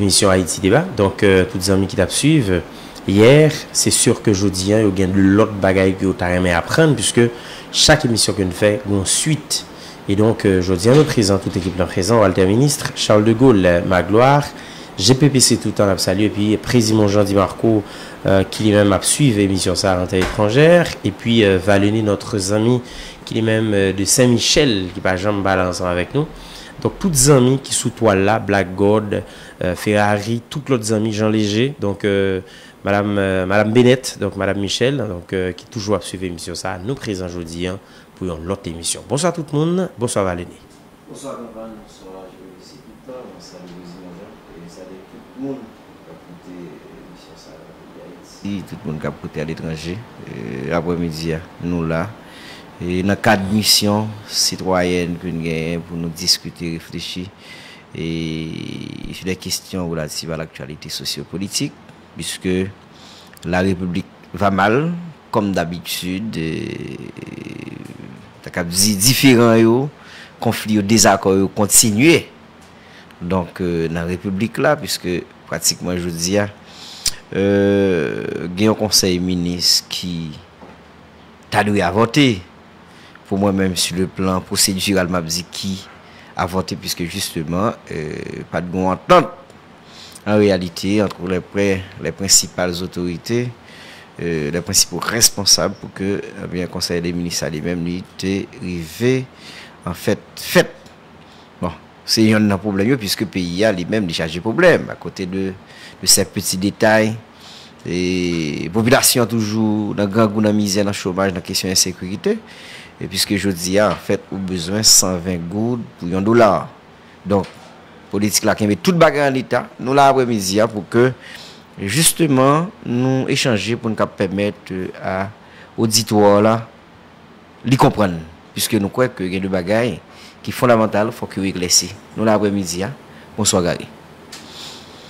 émission Haïti Débat. Donc, tous les amis qui t'ont suivi, hier, c'est sûr que jeudi, il y a l'autre bagaille que vous avez apprendre, puisque chaque émission que nous faisons, nous suite. Et donc, jeudi, nous présente toute l'équipe présente, Walter Ministre, Charles de Gaulle, Magloire, GPPC tout le temps, salut, et puis président Jean Di Marco, qui lui-même a suivi l'émission Sarante étrangère, et puis Valénie, notre ami, qui est même de Saint-Michel, qui va jamais balancer avec nous. Donc, tous les amis qui sous toile là, Black God, Ferrari, tous les autres amis, Jean Léger, donc Madame Bennett, donc Madame Michel, donc qui toujours a suivi l'émission ça, nous présent aujourd'hui hein, pour une autre émission. Bonsoir tout le monde, bonsoir Valénie. Bonsoir campagne, bonsoir je tout le temps, bonsoir et salut tout le monde qui a écouté l'émission ça Haïti, tout le monde qui a écouté à l'étranger, après-midi nous là. Et dans le cadre de mission citoyenne que nous avons pour nous discuter, réfléchir et sur des questions relatives à l'actualité sociopolitique, puisque la République va mal, comme d'habitude, différents conflits, désaccords continuent. Donc, dans la République là, puisque pratiquement je dis, il y a un conseil ministre qui a dû voter. Pour moi-même, sur le plan procédural, m'a dit qui a voté, puisque justement, pas de bonne entente en réalité entre les principales autorités, les principaux responsables pour que le Conseil des ministres lui-même lui arrivé en fait. Bon, c'est un problème, puisque le pays a lui-même déjà des problèmes à côté de ces petits détails. Et la population toujours dans grand goût, dans la misère, dans le chômage, dans la question de l'insécurité. Et puisque je dis, en fait, au besoin 120 gouttes pour $1. Donc, politique là qui met toute bagarre en l'état, nous l'après-midi pour que, justement, nous échanger pour nous permettre à l'auditoire là, de comprendre. Puisque nous croyons que il y a des bagailles qui sont fondamentales, il faut que vous éclaircissiez. Nous l'après-midi. Bonsoir, Gary.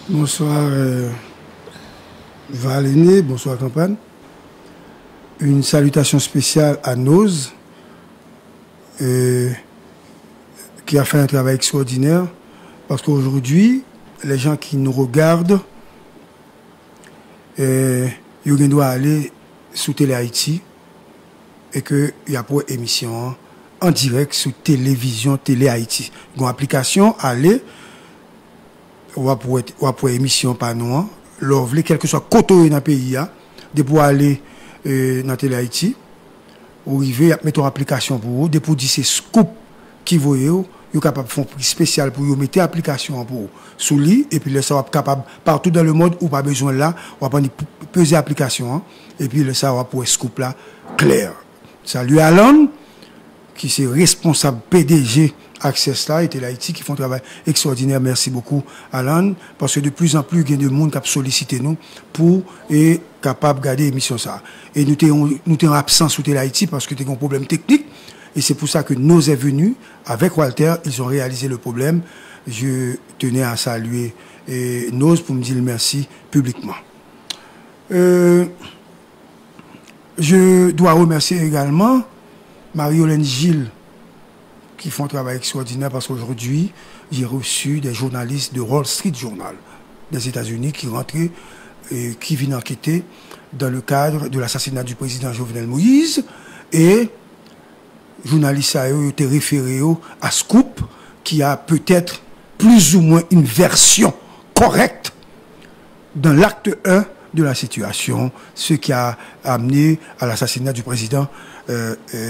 Bonsoir, Valénie, bonsoir, campagne. Une salutation spéciale à Noz. Qui a fait un travail extraordinaire parce qu'aujourd'hui, les gens qui nous regardent, ils doivent aller sous Télé Haïti et qu'il y a pour émission en direct sous télévision Télé Haïti. Il y a une application, aller, ou pour émission par nous, l'ouvrir, quel que soit côté dans le pays, de pouvoir aller dans Télé Haïti. Ou arriver à mettre une application pour vous, pour dire ces scoops qui voyez, vous êtes capable de faire un prix spécial pour vous mettre l'application pour vous sous lit, et puis là, ça va être capable, partout dans le monde où pas besoin là, on va prendre peser l'application, et puis là, ça va pour un scoop là, clair. Salut Alan, qui est responsable PDG Access là, et Télé Haïti, qui font un travail extraordinaire. Merci beaucoup, Alan, parce que de plus en plus, il y a des gens qui sollicité nous pour être capable de garder l'émission ça. Et nous sommes absents sous Télé Haïti parce que nous avons un problème technique. Et c'est pour ça que nous est venus avec Walter, ils ont réalisé le problème. Je tenais à saluer Noz pour me dire merci publiquement. Je dois remercier également Marie-Hélène Gilles, qui font un travail extraordinaire parce qu'aujourd'hui, j'ai reçu des journalistes de Wall Street Journal des États-Unis qui rentraient et qui viennent enquêter dans le cadre de l'assassinat du président Jovenel Moïse. Et journalistes ont été référés à Scoop, qui a peut-être plus ou moins une version correcte dans l'acte 1 de la situation, ce qui a amené à l'assassinat du président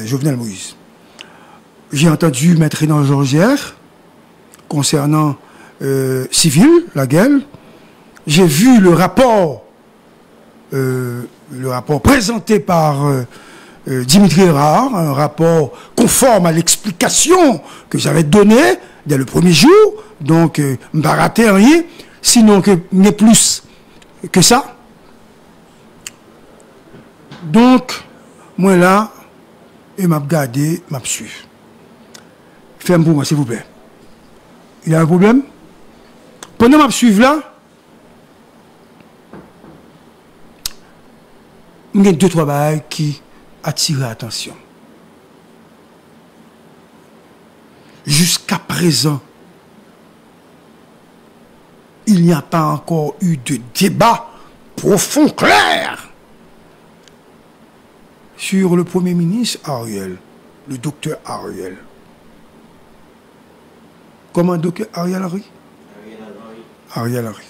Jovenel Moïse. J'ai entendu Maître Renan Georgière concernant civil, la guerre. J'ai vu le rapport présenté par Dimitri Erard, un rapport conforme à l'explication que j'avais donnée dès le premier jour. Donc, je ne vais pas rater rien, sinon que n'est plus que ça. Donc, moi là, et m'a regardé, m'a suivi. Ferme pour moi, s'il vous plaît. Il y a un problème? Pendant que je suis là, il y a 2-3 bagages qui attirent l'attention. Jusqu'à présent, il n'y a pas encore eu de débat profond, clair, sur le Premier ministre Ariel, le docteur Ariel. Comment docteur Ariel Henry? Ariel Henry.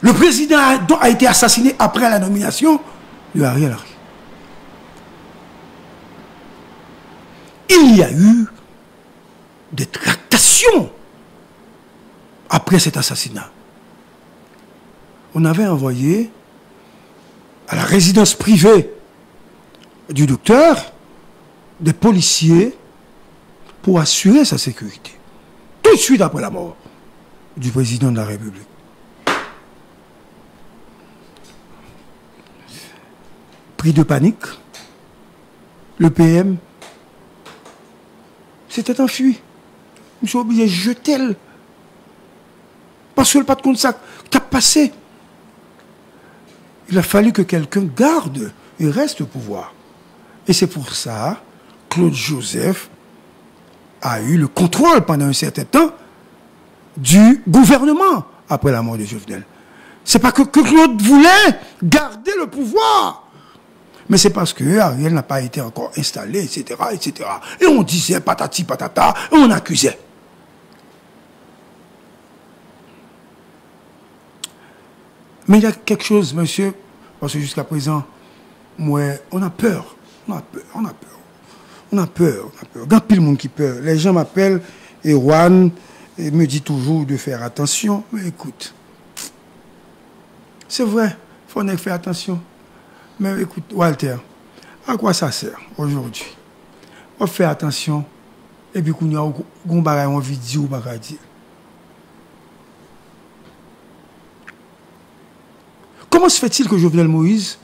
Le président a été assassiné après la nomination de Ariel Henry. Il y a eu des tractations après cet assassinat. On avait envoyé à la résidence privée du docteur des policiers pour assurer sa sécurité. Tout de suite après la mort du président de la République. Pris de panique, le PM s'était enfui. Je suis obligé de jeter. Parce que le pas de compte ça qui a passé. Il a fallu que quelqu'un garde et reste au pouvoir. Et c'est pour ça Claude Joseph a eu le contrôle pendant un certain temps du gouvernement après la mort de Jovenel. C'est pas que Claude voulait garder le pouvoir. Mais c'est parce que Ariel n'a pas été encore installé, etc., etc. Et on disait patati patata, et on accusait. Mais il y a quelque chose, monsieur, parce que jusqu'à présent, moi, on a peur. On a peur. Il y a pile de monde qui peur. Les gens m'appellent, et Juan me dit toujours de faire attention. Mais écoute, c'est vrai, il faut faire attention. Mais écoute, Walter, à quoi ça sert aujourd'hui? On fait attention, et puis qu'on y a un bagage en vidéo ou bagage dire. Comment se fait-il que Jovenel Moïse,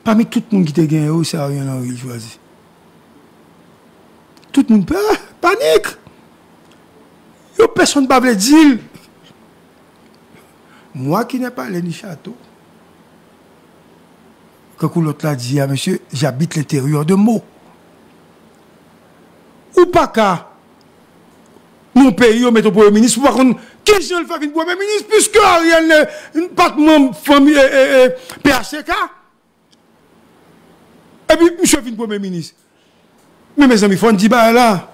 parmi tout le monde qui te gagne, c'est Ariel Henry choisi? Tout le monde peur, panique. Il n'y a personne qui ne veut dire. Moi qui n'ai pas les ni château, quand l'autre l'a dit, monsieur, j'habite l'intérieur de mots. Ou pas qu'à mon pays, on met au Premier ministre, par contre, qui je le fais une Premier ministre, puisque Ariel n'est pas de membre famille PHCK. Et puis, monsieur fait une Premier ministre. Mais mes amis, il faut dire, bah là,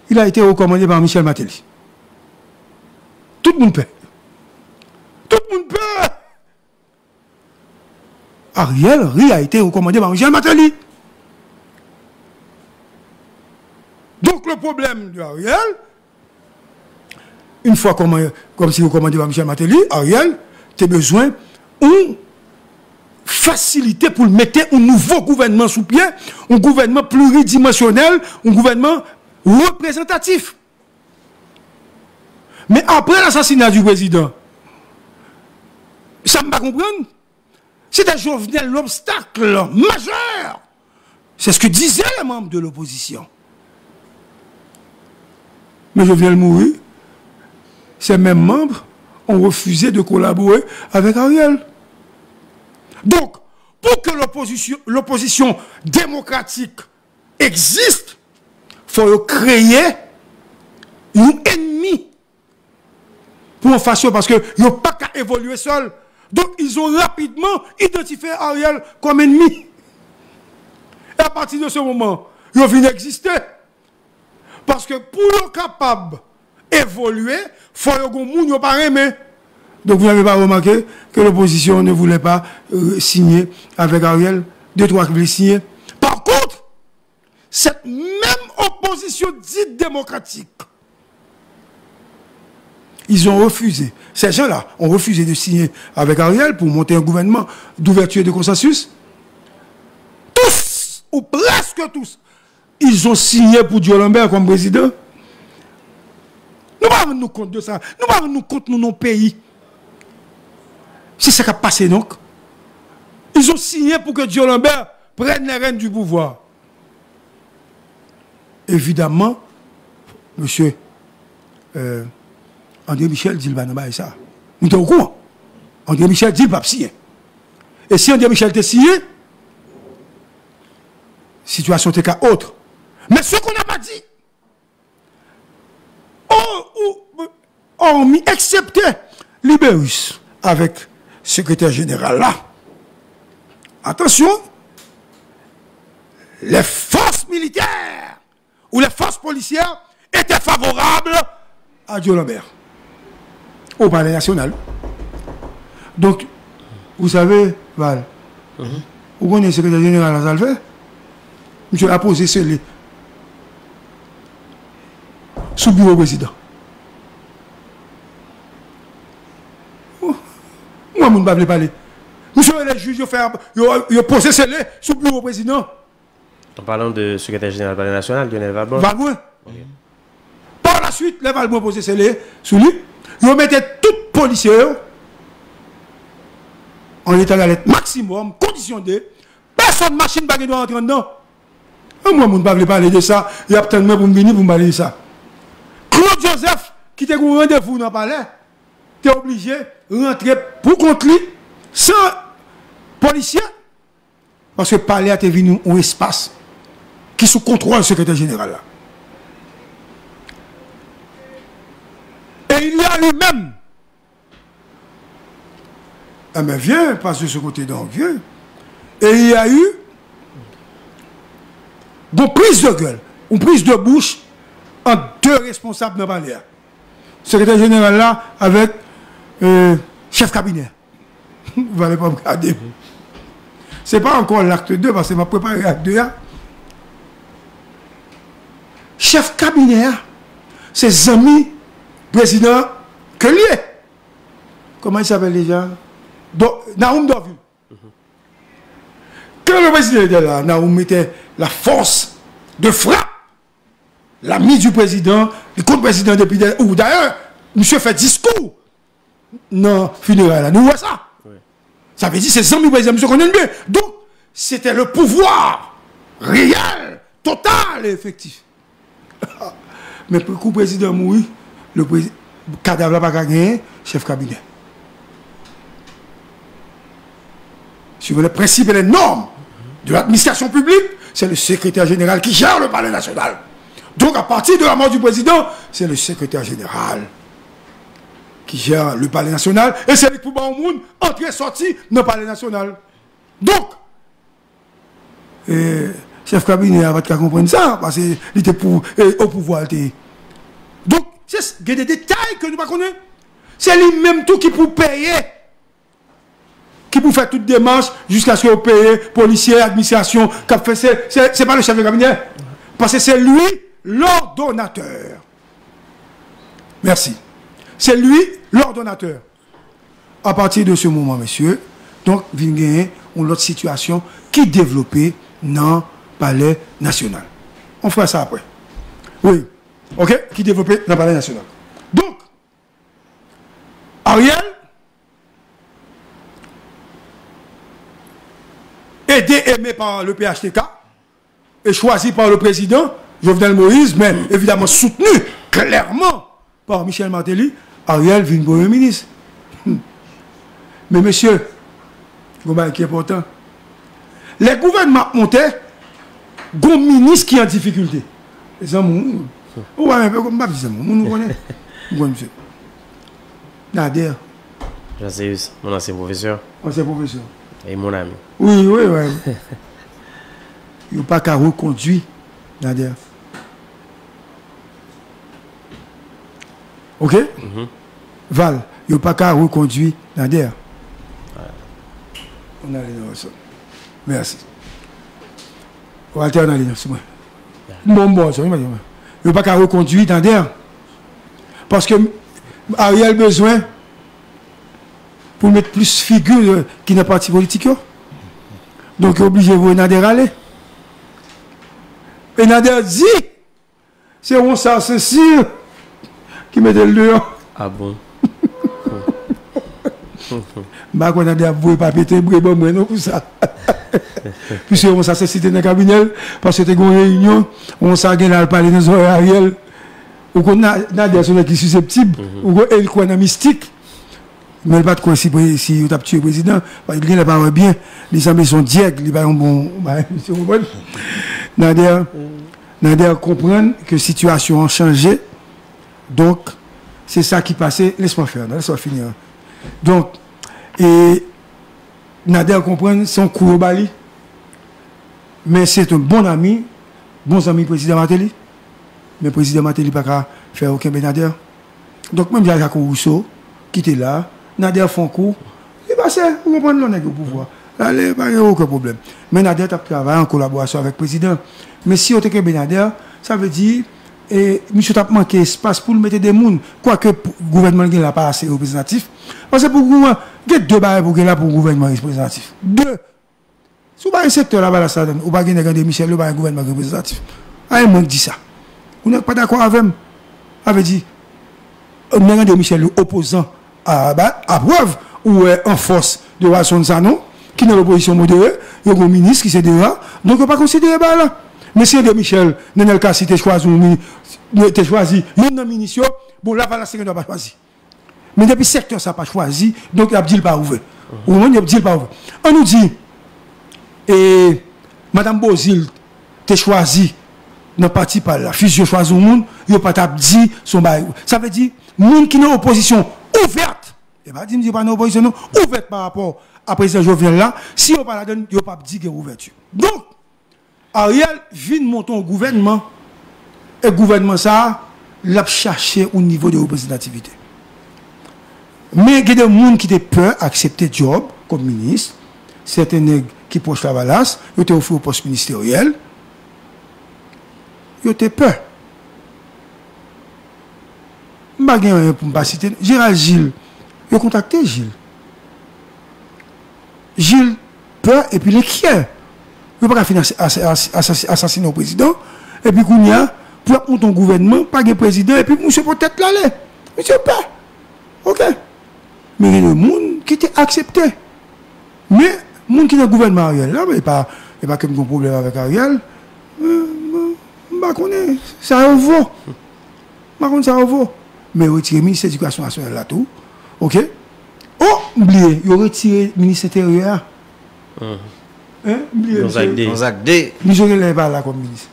il a été recommandé par Michel Martelly. Tout le monde paie. Tout le monde paie. Ariel Henry a été recommandé par Michel Martelly. Donc le problème de Ariel, une fois comme si recommandé par Michel Martelly, Ariel, tu as besoin d'une facilité pour mettre un nouveau gouvernement sous pied, un gouvernement pluridimensionnel, un gouvernement représentatif. Mais après l'assassinat du président, ça ne m'a pas comprendre. C'était Jovenel l'obstacle majeur. C'est ce que disaient les membres de l'opposition. Mais Jovenel mourir, ces mêmes membres ont refusé de collaborer avec Ariel. Donc, pour que l'opposition démocratique existe, il faut créer un ennemi pour en faire, parce qu'ils n'ont pas qu'à évoluer seuls. Donc, ils ont rapidement identifié Ariel comme ennemi. Et à partir de ce moment, ils viennent exister. Parce que pour être capable d'évoluer, il faut que les gens ne pas aimer. Donc, vous n'avez pas remarqué que l'opposition ne voulait pas signer avec Ariel. Deux, trois qui voulaient signer. Par contre, cette même opposition dite démocratique, ils ont refusé. Ces gens-là ont refusé de signer avec Ariel pour monter un gouvernement d'ouverture et de consensus. Tous, ou presque tous, ils ont signé pour Dieu Lambert comme président. Nous ne rendons nous compte de ça. Nous ne rendons nous compte de nos pays. C'est ça qui a passé donc. Ils ont signé pour que Dieu Lambert prenne les rênes du pouvoir. Évidemment, monsieur André Michel dit le va ça. Nous sommes au courant. André Michel dit le va signer. Et si André Michel était signé, la situation était autre. Mais ce qu'on n'a pas dit, hormis, excepté Libérus, avec secrétaire général là. Attention, les forces militaires ou les forces policières étaient favorables à Joe Lambert au palais national. Donc, vous savez, Val, vous connaissez le secrétaire général à Salvé? Monsieur a posé scellé sous le bureau président. Moi, je ne peux pas parler. Monsieur le juge, il a posé scellé sous le bureau président. En parlant de secrétaire général du palais national, Lionel Valbon. Valbon. Okay. Par la suite, les Valbon posé scellé sous lui. Ils mettaient tout policier en état d'alerte maximum, condition de personne machine ne doit entrer dedans. Moi, je ne peux pas parler de ça. Il y a peut-être pour me venir pour me parler de ça. Claude Joseph, qui était au rendez-vous dans le palais, tu es obligé de rentrer pour contre lui, sans policier, parce que le palais a été venu un espace qui sous contrôle du secrétaire général là. Et il y a lui-même. Ah mais viens, passe de ce côté donc, viens. Et il y a eu une prise de gueule, une prise de bouche entre deux responsables de palais. Secrétaire général là avec chef cabinet. Vous n'allez pas me regarder. Ce n'est pas encore l'acte 2 parce que je préparé l'acte 2. Chef cabinet, ses amis, président, que lui. Comment il s'appelle déjà? Naoum Dorville. Quand le président était là, Naoum mettait la force de frappe. L'ami du président, le contre-président depuis ou d'ailleurs, monsieur fait discours. Non, funérailles là. Nous voyons ça. Oui. Ça veut dire c'est amis président, monsieur connaît bien. Donc, c'était le pouvoir réel, total et effectif. Mais pour que le président mourit, le cadavre n'a pas gagné, chef cabinet. Sur les principes et les normes de l'administration publique, c'est le secrétaire général qui gère le palais national. Donc à partir de la mort du président, c'est le secrétaire général qui gère le palais national et c'est le pouvoir au monde entré et sorti dans le palais national. Donc, chef cabinet va te comprendre ça parce qu'il était au pouvoir. Donc, il y a des détails que nous ne connaissons pas. C'est lui-même tout qui pour payer, qui pour faire toute démarche jusqu'à ce que vous payez, policiers, administration, c'est pas le chef de cabinet. Parce que c'est lui l'ordonnateur. Merci. C'est lui l'ordonnateur. À partir de ce moment, monsieur, donc, il y a une autre situation qui est développée dans le palais national. On fera ça après. Oui. OK? Qui est développée dans le palais national. Donc, Ariel, aidé, aimé par le PHTK, et choisi par le président Jovenel Moïse, mais évidemment soutenu clairement par Michel Martelly, Ariel vient Premier ministre. Mais monsieur, qui est important, les gouvernements montaient, un ministre qui est en difficulté. Les hommes, vous connaissez, monsieur. Nader. Jean-Céus, mon ancien professeur. Ancien professeur. Et mon ami. Oui, oui, oui. Il n'y a pas qu'à reconduire, Nader. OK? Val, il n'y a pas qu'à reconduire, Nader. On a les noms. Merci. Walter, on a les noms. Bon, ça, il n'y a pas qu'à reconduire, Nader. Parce que Ariel a besoin pour mettre plus figure qui n'est pas parti politique. Donc, il est obligé de voir Nader aller. Et Nader dit, c'est on ça, c'est sûr, qui met le dehors. Ah bon? Bah, quand Nader a voué pas péter, bon, non, pour ça. Puisque on ça, c'est cité dans le cabinet, parce que c'était une réunion, on s'est gagné à parler dans les Ariel. Ou qu'on a des gens qui sont susceptibles, ou qu'on croit dans mystique. Mais il n'y a pas de quoi si il a tué le président, parce qu'il n'a pas bien, les amis sont diègles, ils sont bon. Nader comprend que la situation a changé, Donc, c'est ça qui passait. Laisse-moi faire, laisse-moi finir. Donc, et Nader comprend son coup au Bali. Mais c'est un bon ami président Martelly. Mais président Martelly n'a pas faire aucun Nader. Donc, même Jacques Rousseau, qui était là, Nader font coup, il passe, vous comprenez, on est au pouvoir. Là, il n'y a aucun problème. Mais Nader a travaillé en collaboration avec le président. Mais si on était Nader, ça veut dire, et monsieur a manqué d'espace pour mettre des gens, quoique le gouvernement n'a pas assez représentatif. Parce que pour le gouvernement, il y a deux barres pour le gouvernement représentatif. Deux. Si vous avez un secteur là-bas, vous n'avez pas de Michel, vous avez un gouvernement représentatif. Ah, il dit ça. Vous n'êtes pas d'accord avec moi. Avait dit, de Michel opposant à preuve ou en force de Wasson Sano, qui est dans l'opposition modérée, il y a un ministre qui s'est dit là, donc on ne peut pas considérer là. Mais si de Michel, Nenel Kassi, tu choisi un ministre, bon là, la sécurité n'a pas choisi. Mais depuis le secteur, ça n'a pas choisi, donc il n'y a dit pas ouvert. Au moment où il n'y a dit pas ouvert. On nous dit, et Mme Bozil, tu choisi dans le parti par la fusion choisi au monde, il n'y a pas dit son bail. Ça veut dire, monde qui est en opposition ouverte, et pas dire pas en opposition non, ouverte par rapport à président Jovenel là, si on pas la donne, il n'y a pas dit qu'il y a ouverture. Donc, Ariel vient monter au gouvernement, et le gouvernement ça, l'a cherché au niveau de représentativité. Mais il y a des gens qui ont peur d'accepter job comme ministre, certains nègres qui proche la valasse, ils ont offert au poste ministériel, ils ont peur. Je ne sais pas pour me citer. Gérald Gilles, ils ont contacté Gilles. Gilles peur et puis l'inquiet. Il ne peut pas financer assassiner le président. Et puis, il y a pour monter un gouvernement, pas de président, et puis monsieur peut-être l'aller. Monsieur peur. Ok. Mais il y a des gens qui étaient acceptés. Mais les gens qui sont dans le gouvernement Ariel, là, il n'y a pas comme un problème avec Ariel. Ça vaut. Ça vaut. Mais retirer le ministre de l'Éducation nationale là tout. Ok? Oh, oubliez, il a retiré le ministre intérieur. Gonzague D. Nous aurions les balles là comme ministre.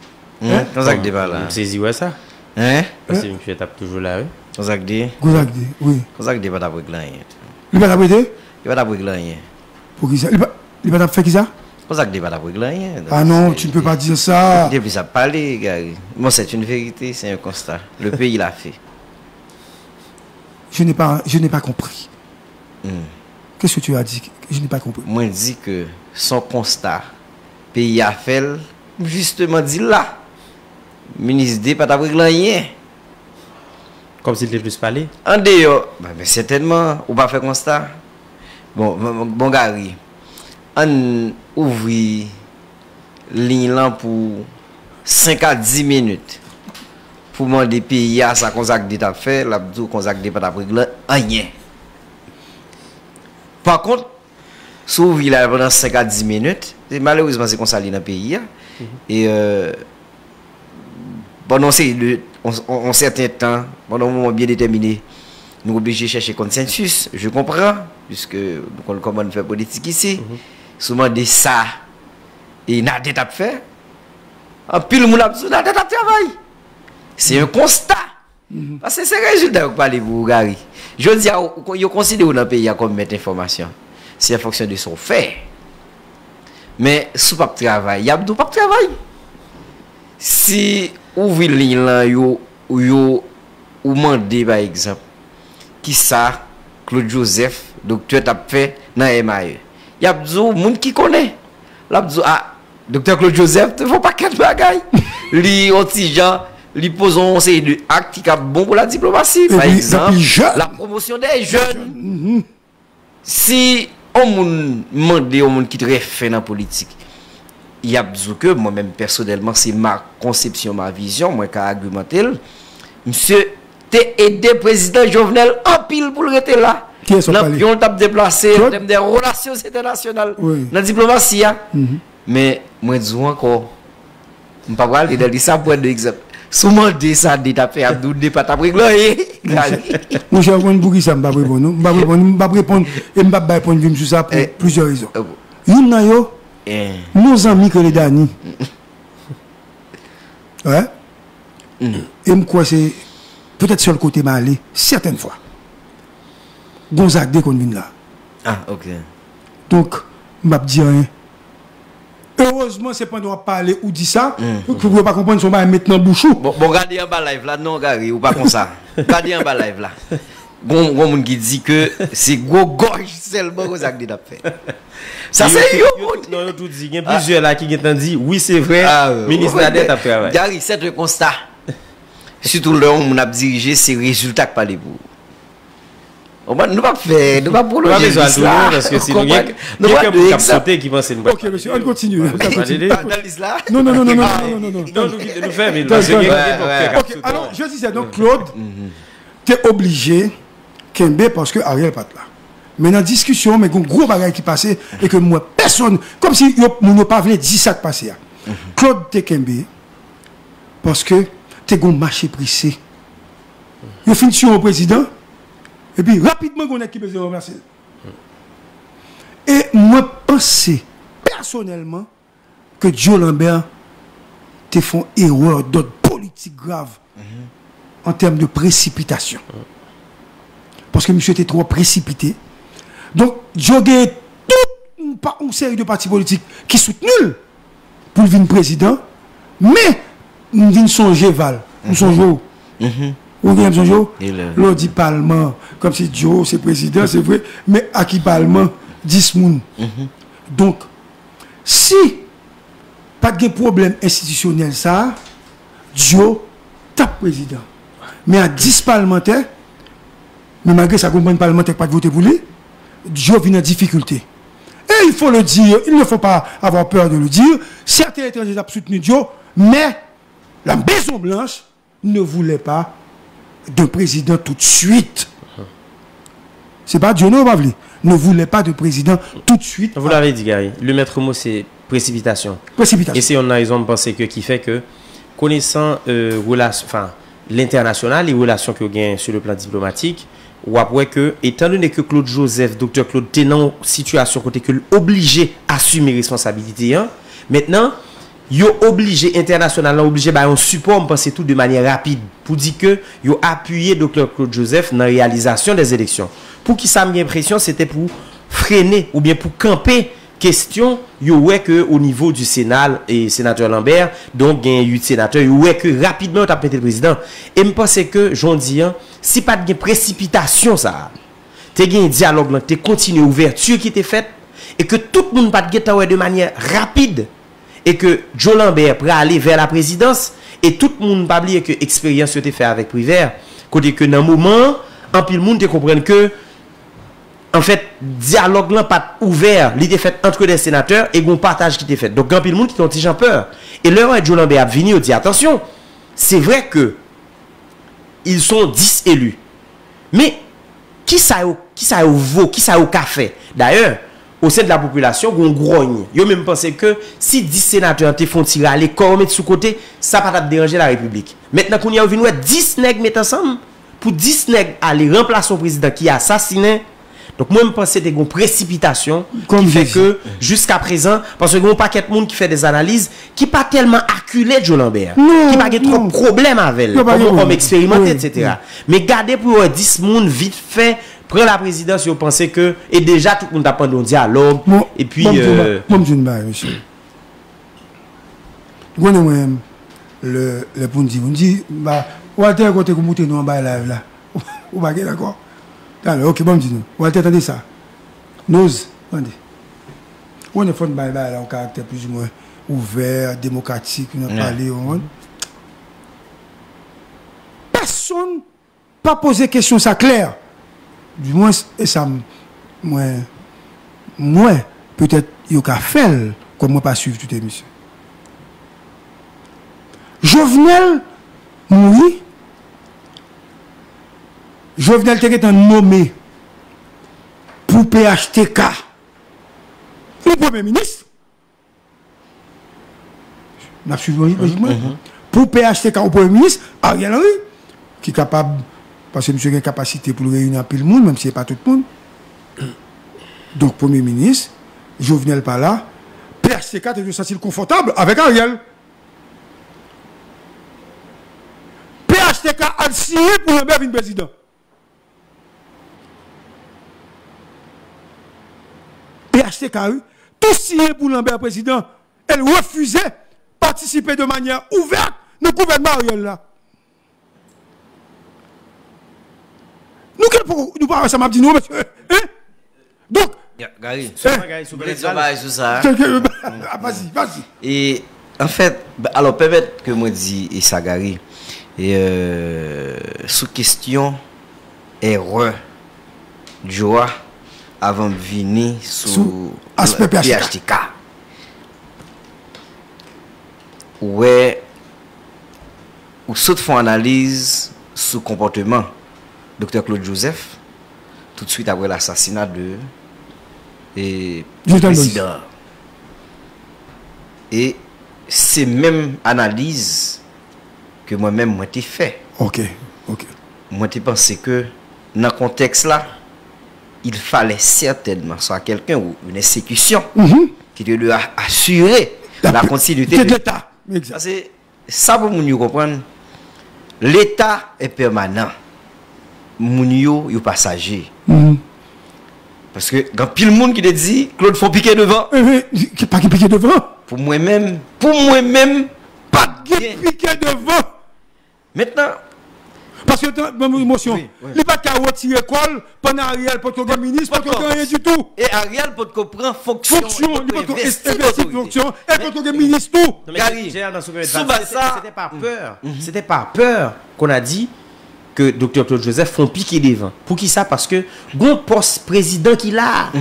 Gonzague D pas là. C'est dit ouais ça. Parce que monsieur tape toujours là. Gonzague D, oui. Gonzague D pas d'après rien. Il va t'apprêter? Il va d'après rien. Pour qui ça? Il va faire qui ça? Gonzague D pas d'après rien. Ah non, tu ne peux pas dire ça. Depuis ça parler, Gary. Bon, c'est une vérité, c'est un constat. Le pays l'a fait. Je n'ai pas compris. Qu'est-ce que tu as dit? Je n'ai pas compris. Moi, je dis que son constat, pays a fait, justement dit là. Ministre D pas d'après rien. Comme s'il était plus parlé. En dehors, mais certainement, ou pas faire constat. Bon, Gary, on ouvre ligne là pour 5 à 10 minutes. Pour demander pays à ça Gonzague D t'a fait, l'abdou Gonzague D pas d'après rien. Par contre, si vous vivez là pendant 5 à 10 minutes, malheureusement c'est comme ça dans le pays. Et pendant un certain temps, pendant un moment bien déterminé, nous sommes obligés de chercher consensus. Je comprends, puisque nous commençons à faire politique ici. Souvent de ça, et n'a pas fait. En pile, le monde a besoin de travail. C'est un constat. Parce que c'est le résultat que vous parlez, vous, Gary. Je dis, vous considérez dans le pays comme mettre information. C'est en fonction de son fait. Mais si vous n'avez pas de travail, il y a pas de travail. Si vous ouvrez une ligne là, vous demandez par exemple, qui ça, Claude Joseph, docteur, t'a fait dans MAE. Il y a des gens qui connaissent. Là, docteur Claude Joseph, il ne faut pas qu'il y ait de bagaille. Li gens, li posons des actes qui sont bons pour la diplomatie. Par exemple, la promotion des jeunes. Si on demande aux gens qui très fait dans la politique, il y a besoin que moi-même personnellement, c'est ma conception, ma vision, moi qui argumenté. Monsieur, t'es aidé président Jovenel en pile pour le rester là. L'ampion t'a déplacé en termes de relations internationales dans la diplomatie. Mais moi, je dis encore, je ne vais pas aller dans ça pour exemple. Souvent, ça a fait Abdou de pas ta régler. Moi, je vais répondre ça, je ne vais pas répondre et je ne vais pas répondre sur ça pour plusieurs raisons. Nos amis que les Dani. Ouais. Et moi, c'est peut-être sur le côté malé, certaines fois. Gonzague dès qu'on vient là. Ah, ok. Donc, je ne dis rien. Heureusement, c'est pas nous parler ou dit ça, pour que vous ne pas comprendre son bail maintenant bouchou. Bon, regardez en bas live là, non, Gary, ou pas comme ça. Regardez en bas live là. Bon, monde qui dit que c'est gros gorge seulement que ça a fait. Ça c'est yo. Non, tout dit. Il y a plusieurs là qui ont dit oui, c'est vrai. Ministre de la dette a travaillé. Gary, c'est un constat. Surtout là, on a dirigé ces résultats que parlez vous. On va nous pas faire, nous pas prolonger ça parce que c'est nous qui a sauté qui pense une boîte. OK, monsieur, on continue. Analyse là. Non. Non, nous faire mais OK, alors je disais donc Claude, tu es obligé Kembe parce que Ariel pas là. Mais dans la discussion, mais un gros bagage qui passait et que moi personne comme si nous pas voulu dire ça qui passait. Claude te Kembe parce que tu es un marché pressé. Il finit sur le président. Et puis, rapidement, on a qui besoin de remercier. Et moi, pense personnellement que Joe Lambert te font erreur d'autres politiques graves en termes de précipitation. Parce que monsieur était trop précipité. Donc, Joe a toute une série de partis politiques qui soutenent pour devenir président, mais nous venons songer Val. Nous songeons. Ou bien l'on dit parlement, comme si Joe c'est président, c'est vrai, mais à qui parlement 10 moun. Donc, si pas de problème institutionnel ça, Joe tape président. Mais à 10 parlementaires, mais malgré ça, comprendre parlementaire pas de voter pour lui, Joe vient en difficulté. Et il faut le dire, il ne faut pas avoir peur de le dire. Certains étrangers ont soutenu Joe, mais la Maison Blanche ne voulait pas de président tout de suite. C'est pas Dieu, non, ne voulait pas de président tout de suite. Vous l'avez dit, Gary. Le maître mot, c'est précipitation. Précipitation. Et c'est une raison de penser que qui fait que, connaissant l'international, les relations que vous avez sur le plan diplomatique, ou après que, étant donné que Claude Joseph, docteur Claude, est dans une situation côté que obligé à assumer responsabilité, hein, maintenant, yo obligé international obligé un support me penser tout de manière rapide pour dire que yo appuyé docteur Claude Joseph dans la réalisation des élections. Pour qui ça m'a l'impression c'était pour freiner ou bien pour camper question yo ouais que au niveau du Sénat et sénateur Lambert donc il y a 8 sénateurs yo ouais que rapidement on a pété le président et me penser que j'en dis si pas de précipitation ça tu as un dialogue là tu continué ouverture qui était faite et que tout le monde pas de manière rapide et que Joe Lambert pourrait aller vers la présidence et tout le monde pas oublier que l'expérience était fait avec Prévert côté que dans un moment en pile monde te comprendre que en fait dialogue là pas ouvert il était fait entre des sénateurs et un partage qui était fait donc en pile monde qui ont déjà peur et l'heure Joe Lambert a venu dit attention c'est vrai que ils sont 10 élus mais qui ça vaut qui ça au café d'ailleurs au sein de la population, on grogne. Yo même pensé que si 10 sénateurs te font tirer à l'école, mettre sous côté, ça va pas déranger la République. Maintenant qu'on y a vu 10 nègres mettre ensemble pour 10 nègres aller remplacer le président qui a assassiné. Donc moi je pense que c'est une précipitation qui fait que jusqu'à présent parce que y a un paquet de monde qui fait des analyses qui pas tellement acculé Joe Lambert, qui pas trop de problème avec elle, comme expérimenté etc. Mais gardez pour 10 monde vite fait prend la présidence, vous pensez que et déjà tout le monde a pas de dialogue et puis moi je monsieur. Moi le pour dire bah Walter côté que monter nous en bas live là. Ou pas d'accord. Alors OK bon dis nous. Walter attendez ça. Nous attendez. On est fond bye là en caractère plus ou moins ouvert, démocratique, on a parlé personne pas poser question ça clair. Du moins et ça moi peut-être il y a fait comme moi pas suivre toute émission. Jovenel mouri. Jovenel était nommé pour PHTK. Le premier ministre. N'a suivi pour PHTK au premier ministre Ariel Henry qui est capable parce que monsieur a une capacité pour réunir un peu le monde, même si ce n'est pas tout le monde. Donc, Premier ministre, Jovenel pas là, PHTK te sentir confortable avec Ariel. PHTK PHTK a signé pour Lambert vin président. PHTK, tout signé pour Lambert président. Elle refusait de participer de manière ouverte dans le gouvernement Ariel là. Nous parlons ça, m'a dit nous, monsieur. Hein? Donc, Gary, vas-y. Et en fait, alors permettre que moi dis et ça Gary, et sous question erreur du roi avant de venir sous aspect PHTK. Ouais, ou saute font analyse sous comportement Dr Claude Joseph tout de suite après l'assassinat de président. Et c'est même analyse que moi-même moi t'ai fait. OK. Moi t'ai pensé que dans ce contexte là, il fallait certainement soit quelqu'un ou une institution qui devait assurer la continuité de l'État. Parce que ça pour nous comprendre, l'État est permanent. Mounio est passager. Parce que quand pile monde qui te dit Claude faut piquer devant. Pas qui piquer devant. Pour moi-même, pas qui piquer devant. Maintenant parce que mon émotion, il pas qu'à retirer l'école pendant Ariel pour que ministre, pour que rien du tout. Et Ariel pour que prend fonction, il peut investir fonction, et pour que ministre tout. C'était pas peur. C'était pas peur qu'on a dit que Dr Claude Joseph font piquer devant. Pour qui ça? Parce que gon poste président qu'il a.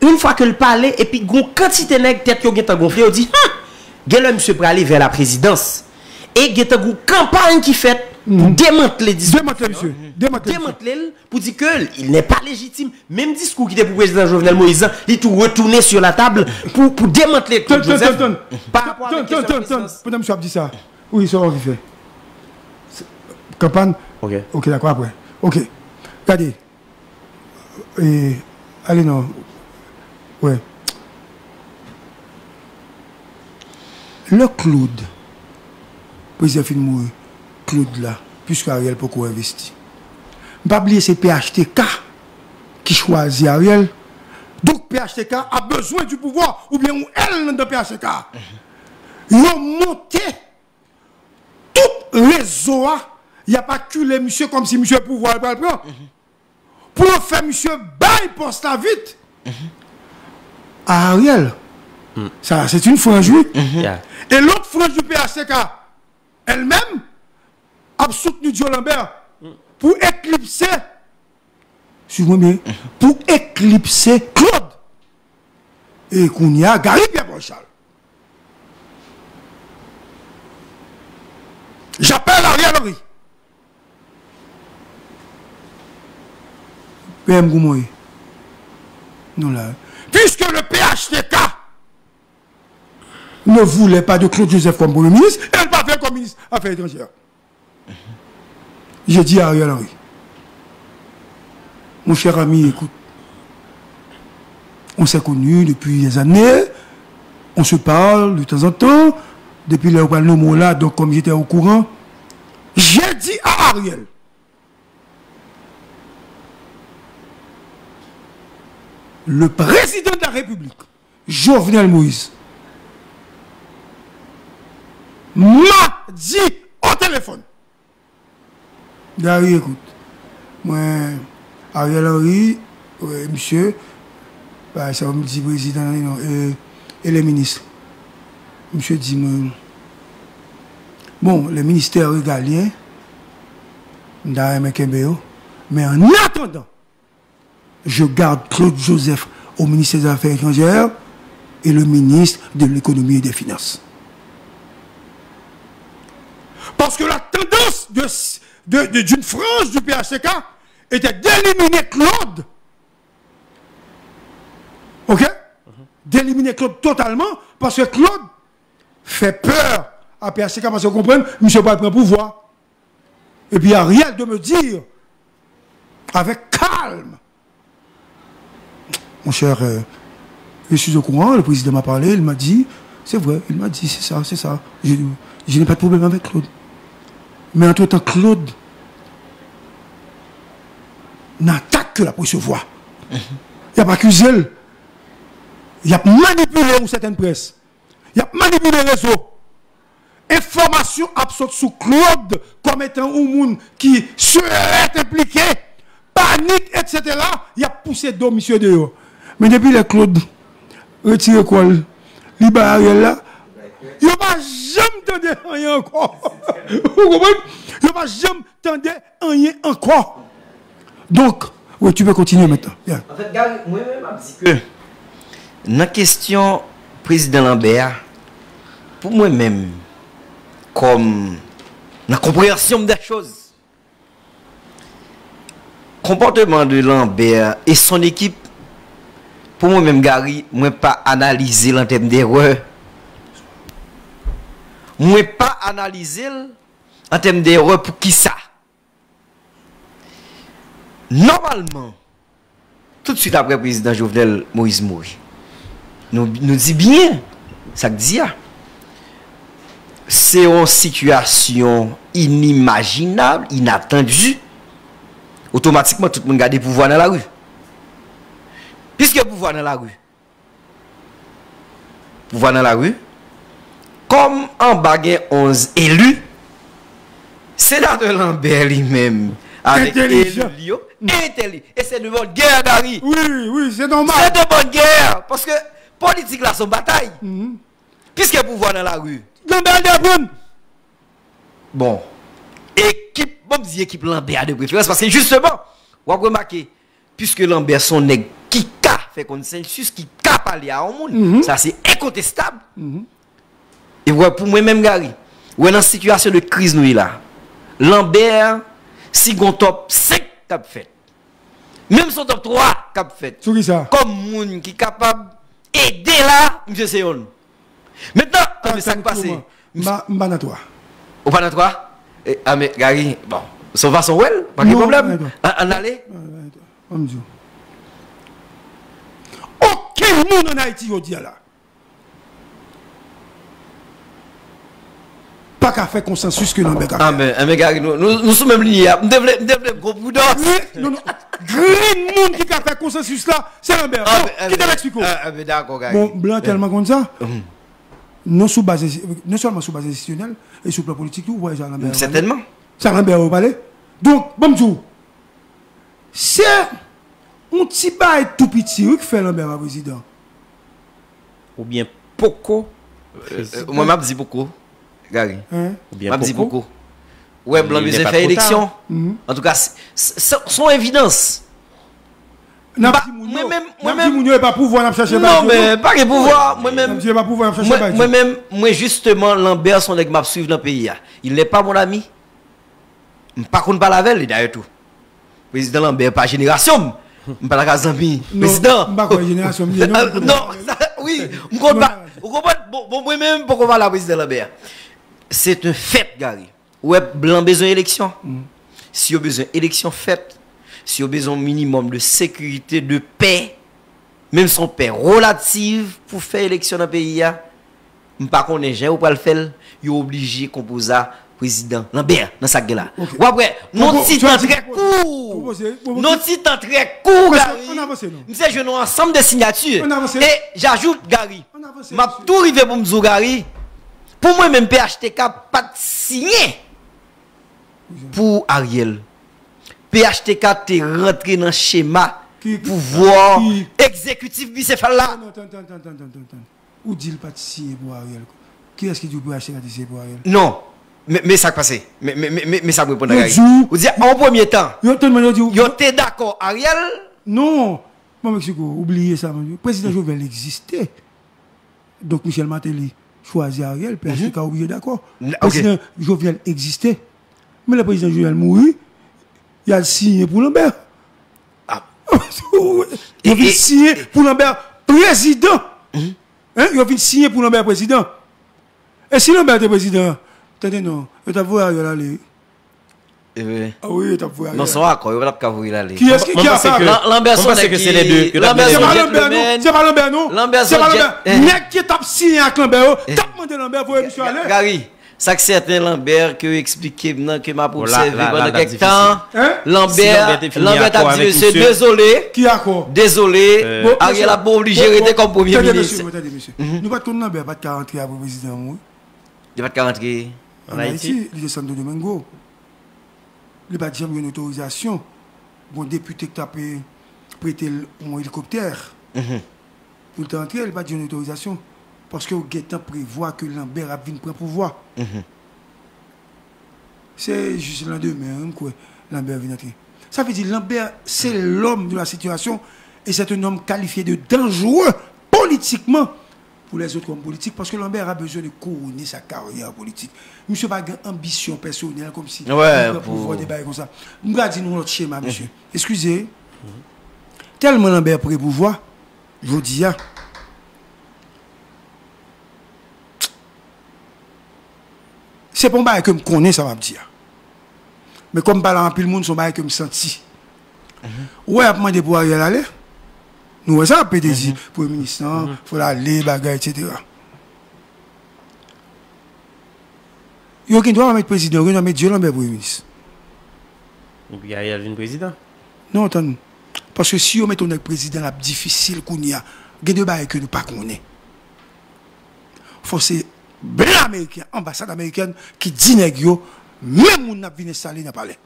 Une fois que le parlait et puis gon quantité nèg tête yo gen gonflé, on dit "Gèl monsieur pour aller vers la présidence." Et gen gon campagne qui fait pour démanteler pour dire que il n'est pas légitime. Même discours qui était pour président Jovenel Moïse, il tout retourné sur la table pour démanteler Claude Joseph. Par rapport à la peut-être monsieur a dit ça. Oui, ça va fait. Campagne. OK, d'accord après. OK. Regardez. Allez non. Ouais. Le Claude président fin mourir. Claude là, puisque Ariel peut investir. Ne pas oublier c'est PHTK qui choisit Ariel. Donc PHTK a besoin du pouvoir, ou bien elle dans PHTK. Ils ont monté tout réseau. Il n'y a pas que les monsieur comme si monsieur pouvoir le prendre. Pour faire monsieur bail poste la vite. À Ariel. Ça, c'est une frange. Et l'autre frange du PHTK, elle-même, a soutenu Joe Lambert pour éclipser, suivez-moi bien, pour éclipser Claude. Et qu'on y a Gary Pierre Charles. J'appelle Ariel Henry. PM Goumoy. Non là. Puisque le PHTK ne voulait pas de Claude Joseph comme Premier ministre, elle va faire comme ministre Affaires étrangères. J'ai dit à Ariel Henry, mon cher ami, écoute, on s'est connus depuis des années, on se parle de temps en temps, depuis le mot là, donc comme j'étais au courant, j'ai dit à Ariel, le président de la République, Jovenel Moïse, m'a dit au téléphone, Gary, écoute, moi, Ariel Henry, monsieur, bah, ça me dit président et les ministres. Monsieur dit, bon, le ministère régalien, mais en attendant, je garde Claude Joseph au ministère des Affaires étrangères et le ministre de l'économie et des finances. Parce que la tendance d'une frange du PHTK était d'éliminer Claude. OK? D'éliminer Claude totalement parce que Claude fait peur à PHTK parce que vous comprenez, monsieur va prendre pouvoir. Et puis il y a rien de me dire avec calme. Mon cher, je suis au courant, le président m'a parlé, il m'a dit, c'est vrai, il m'a dit, c'est ça. Je n'ai pas de problème avec Claude. Mais entre-temps, Claude une attaque que la recevoir. Il a pas accusé. Il a manipulé certaines presse. Il a manipulé les réseaux. Information absolue sous Claude comme étant un monde qui serait impliqué, panique, etc. Il a poussé deux monsieur dehors. Mais depuis le Claude retire quoi, Ariel là, il n'a pas jamais entendu rien encore. Vous comprenez? Il n'a pas jamais entendu rien encore. Donc, oui, tu peux continuer maintenant. Yeah. En fait, Gary, moi-même, je dis que dans la question président Lambert, pour moi-même, comme la compréhension des choses, comportement de Lambert et son équipe, pour moi-même, Gary, moi pas analyser en termes d'erreur. Moi pas analyser en termes d'erreur pour qui ça. Normalement, tout de suite après le président Jovenel Moïse mourit, nous dit bien, ça que dit, c'est une situation inimaginable, inattendue. Automatiquement, tout le monde garde le pouvoir dans la rue. Puisque le pouvoir dans la rue, comme en baguette 11 élus, sénateur Lambert lui-même, avec intelligent. Et c'est de bonne guerre, Gary. Oui, c'est normal. C'est de bonne guerre. Parce que politique là, son bataille. Puisque le pouvoir dans la rue. Lambert de bon. Équipe Lambert de préférence. Parce que justement, vous avez remarqué, puisque Lambert son nègre qui a fait consensus, qui a parlé à un monde, ça c'est incontestable. Et pour moi-même, Gary, ou dans une situation de crise, nous là, Lambert, si on top 5 cap fait, même son top 3 cap fait, comme monde qui est capable d'aider là, monsieur Seyon. Maintenant, ça qui passe. M'bana toi. Ou pas dans toi? Ah, mais Gary, bon, son va son well, pas de problème. En aller? Aucun monde en Haïti, je dis là. Pas qu'à faire consensus que Lambert a fait. Ah, mais Gary, nous sommes même liés. Nous devons gros prudence. Non, grand monde qui a fait consensus là, c'est Lambert. Qui te l'explique? Ah, mais d'accord, Gary. Bon, blanc tellement comme ça. Non seulement sous base institutionnelle et sur le plan politique, vous voyez Jean Lambert. Certainement. Ça Lambert au palais. Donc, bonjour. C'est un petit bail tout petit qui fait Lambert à président. Ou bien Poco. Moi, je dis beaucoup, Gary. Ou bien je dis beaucoup. Ouais, blanc, mais fait élection. En tout cas, son évidence. Moi-même, pas pouvoir chercher. Non, mais pas de pouvoir. Moi-même, moi justement, Lambert, son nègre m'a suivre dans le pays. Il n'est pas mon ami. Par contre, pas la veille, d'ailleurs tout. Président Lambert, pas génération. Pas la case ami. Président. Pas génération. Non, oui. Vous comprenez? Bon, moi-même, pourquoi pas la président Lambert? C'est un fait, Gary. Ouais, blanc besoin d'élection. Si vous avez besoin d'élection faite, si vous avez besoin minimum de sécurité, de paix, même son paix relative pour faire élection dans le pays, par contre, les gens ou pas le faire, ils sont obligés de composer président Lambert dans sa gueule là. Ou après, notre titre très court. Notre titre très court, Gary. Monsieur, je n'ai ensemble de signatures. Et j'ajoute, Gary, m'a tout arrivé pour me dire, Gary, pour moi, même PHTK pas signé pour Ariel. PHTK t'es rentré dans le schéma pouvoir exécutif bicéphale là. Attends. Où dit-il pas signé pour Ariel? Qui est-ce qui dit PHTK signé pour Ariel? Non. Mais ça qui passe. Mais ça me répond à Gary. Vous dites en premier temps. Yo t'es d'accord Ariel? Non. Moi, Mexico, oubliez ça. Le président Jovenel existait. Donc Michel Martelly choisit Ariel, PHTK oublié d'accord. Le président Jovenel existait. Mais le président Jovenel mourit. Il a signé pour Lambert. Il a signé pour Lambert président. Il a signé pour Lambert président. Et si Lambert était président, attendez non, il a vu Ariel aller. Ah oui, il a vu Ariel. Non, c'est accord, il a vu Ariel aller. Qui est-ce qui a fait Lambert? C'est que c'est les deux. C'est pas Lambert, non? C'est pas Lambert. Mec qui t'a signé avec Lambert, t'as demandé Lambert pour aller. Gary, Ça que certain Lambert que expliqué maintenant que m'a observé pendant quelques temps. Lambert a dit monsieur désolé. Qui a quoi? Désolé. Ariel a pas obligé de rester comme premier ministre. Monsieur. Nous pas de Lambert pas de rentrer à président. Il va pas rentrer en Haïti, il est Santo Domingo. Il pas jamais une autorisation. Bon député qui a prêté un hélicoptère. Pour rentrer, il pas une autorisation. Parce que le Guettant prévoit que Lambert a venu prendre pouvoir. C'est juste l'an demain que Lambert vient entrer. Ça veut dire que Lambert, c'est l'homme de la situation et c'est un homme qualifié de dangereux politiquement pour les autres hommes politiques parce que Lambert a besoin de couronner sa carrière politique. Monsieur n'a pas d'ambition personnelle comme si pour pouvoir débattre comme ça. Nous allons dire notre schéma, monsieur. Excusez. Tellement Lambert pour pouvoir, je dis, c'est pas un bail que je connais, ça va me dire. Mais comme parler en pile monde, c'est un bail que je me senti. Ouais, à demander pour Ariel aller. Nous, ça, peut dire, pour le ministre, il faut aller, bagaille, etc. Il y a qui doit mettre président, il doit mettre Dieu Lambert pour le ministre. Et puis Ariel vient président? Non, attends. Parce que si on met un président là, difficile qu'on y a, il y a deux bails que nous ne connaissons pas. Faut c'est blanc américain, ambassade américaine, qui dit négio, même on n'a pas installé dans le palais.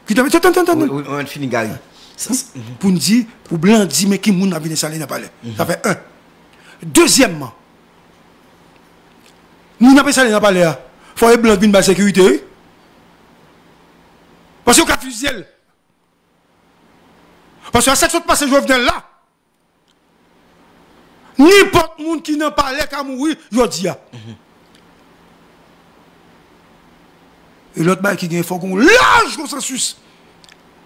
Qui t'a dit, attends. Oui, on finit Gary. Pour nous dire, pour blanc dire, mais qui n'a pas installé dans le palais. Ça fait un. Deuxièmement, nous n'avons pas installé dans le palais. Il faut que blanc vienne de la sécurité. Parce qu'il y a un fusil. Parce que à cette autre passage, je viens là. N'importe monde qui n'a pas l'air qu'à mourir, je dis. Et l'autre bail qui gagne, il faut qu'on large consensus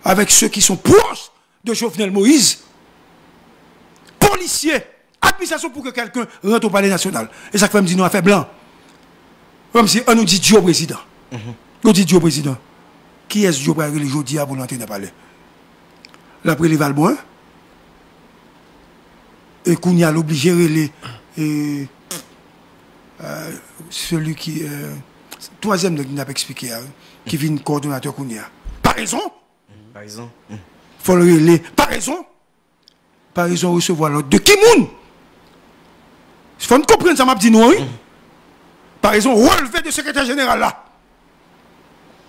avec ceux qui sont proches de Jovenel Moïse, policiers, administration pour que quelqu'un rentre au palais national. Et ça fait me dire, non, à fait blanc. Comme si on nous dit Dieu président. On dit Dieu président. Qui est-ce Dieu président le jeudi pour l'entrer dans le palais? L'après les Valboin. Et qu'on y a l'obligé de celui qui troisième qui n'a pas expliqué qui vient coordonnateur qu'on y a par raison faut le relayer par raison recevoir l'ordre de qui moun il faut comprendre ça m'a dit nous par raison relevé de secrétaire général là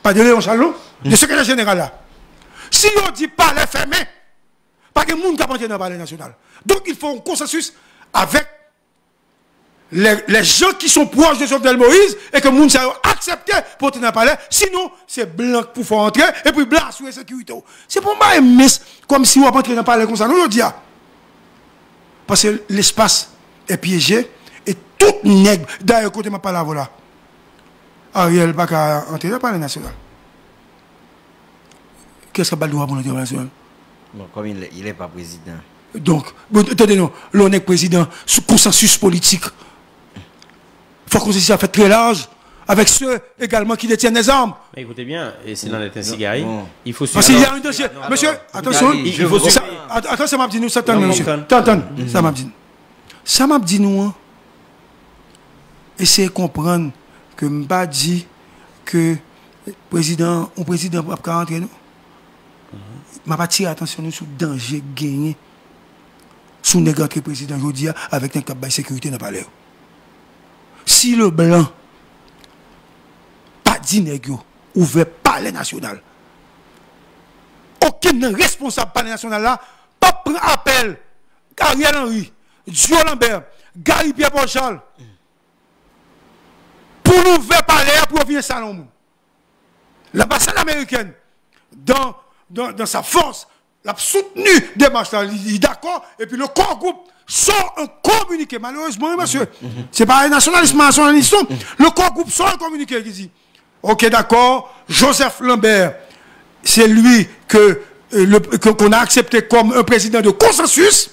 pas de Léon Chalon de secrétaire général là si on dit pas les fermé pas que moun qui appartient dans le palais national. Donc il faut un consensus avec les gens qui sont proches de Jovenel Moïse et que moun s'est accepté pour entrer dans le palais. Sinon, c'est blanc pour faire entrer et puis blanc sur la sécurité. C'est pour moi comme si on va entrer dans le palais comme ça. Non, je dis. Parce que l'espace est piégé et tout nègre, d'ailleurs, côté ma parole là, Ariel n'a pas entrer dans le palais national. Qu'est-ce que Baldou a pour l'entrer dans le palais national? Bon, comme il n'est pas président. Donc, attendez, non, l'on est président sous consensus politique. Il faut qu'on se fait très large avec ceux également qui détiennent les armes. Mais écoutez bien, et c'est dans les Tinsigari, il faut suivre. Parce qu'il y a un dossier. Monsieur, attention, il faut suivre. Attends, ça m'a dit nous, ça m'a dit. Ça m'a dit nous, essayez de comprendre que je n'ai pas dit que le président ne peut pas rentrer, non? Je vais attirer attention sur le danger gagné sous le président Jodia avec un cap de sécurité dans le palais. Si le blanc pas dit négio ouvert palais national, aucun responsable palais national là, pas prendre appel Ariel Henry, Dieu Lambert, Gary Pierre-Paul Charles pour l'ouvrir palais pour venir salon. L'ambassade américaine dans sa force, l'a soutenu des marches, il est d'accord, et puis le corps groupe sort un communiqué. Malheureusement, monsieur, c'est pas un nationalisme, le corps groupe sort un communiqué qui dit, ok, d'accord, Joseph Lambert, c'est lui qu'on a accepté comme un président de consensus,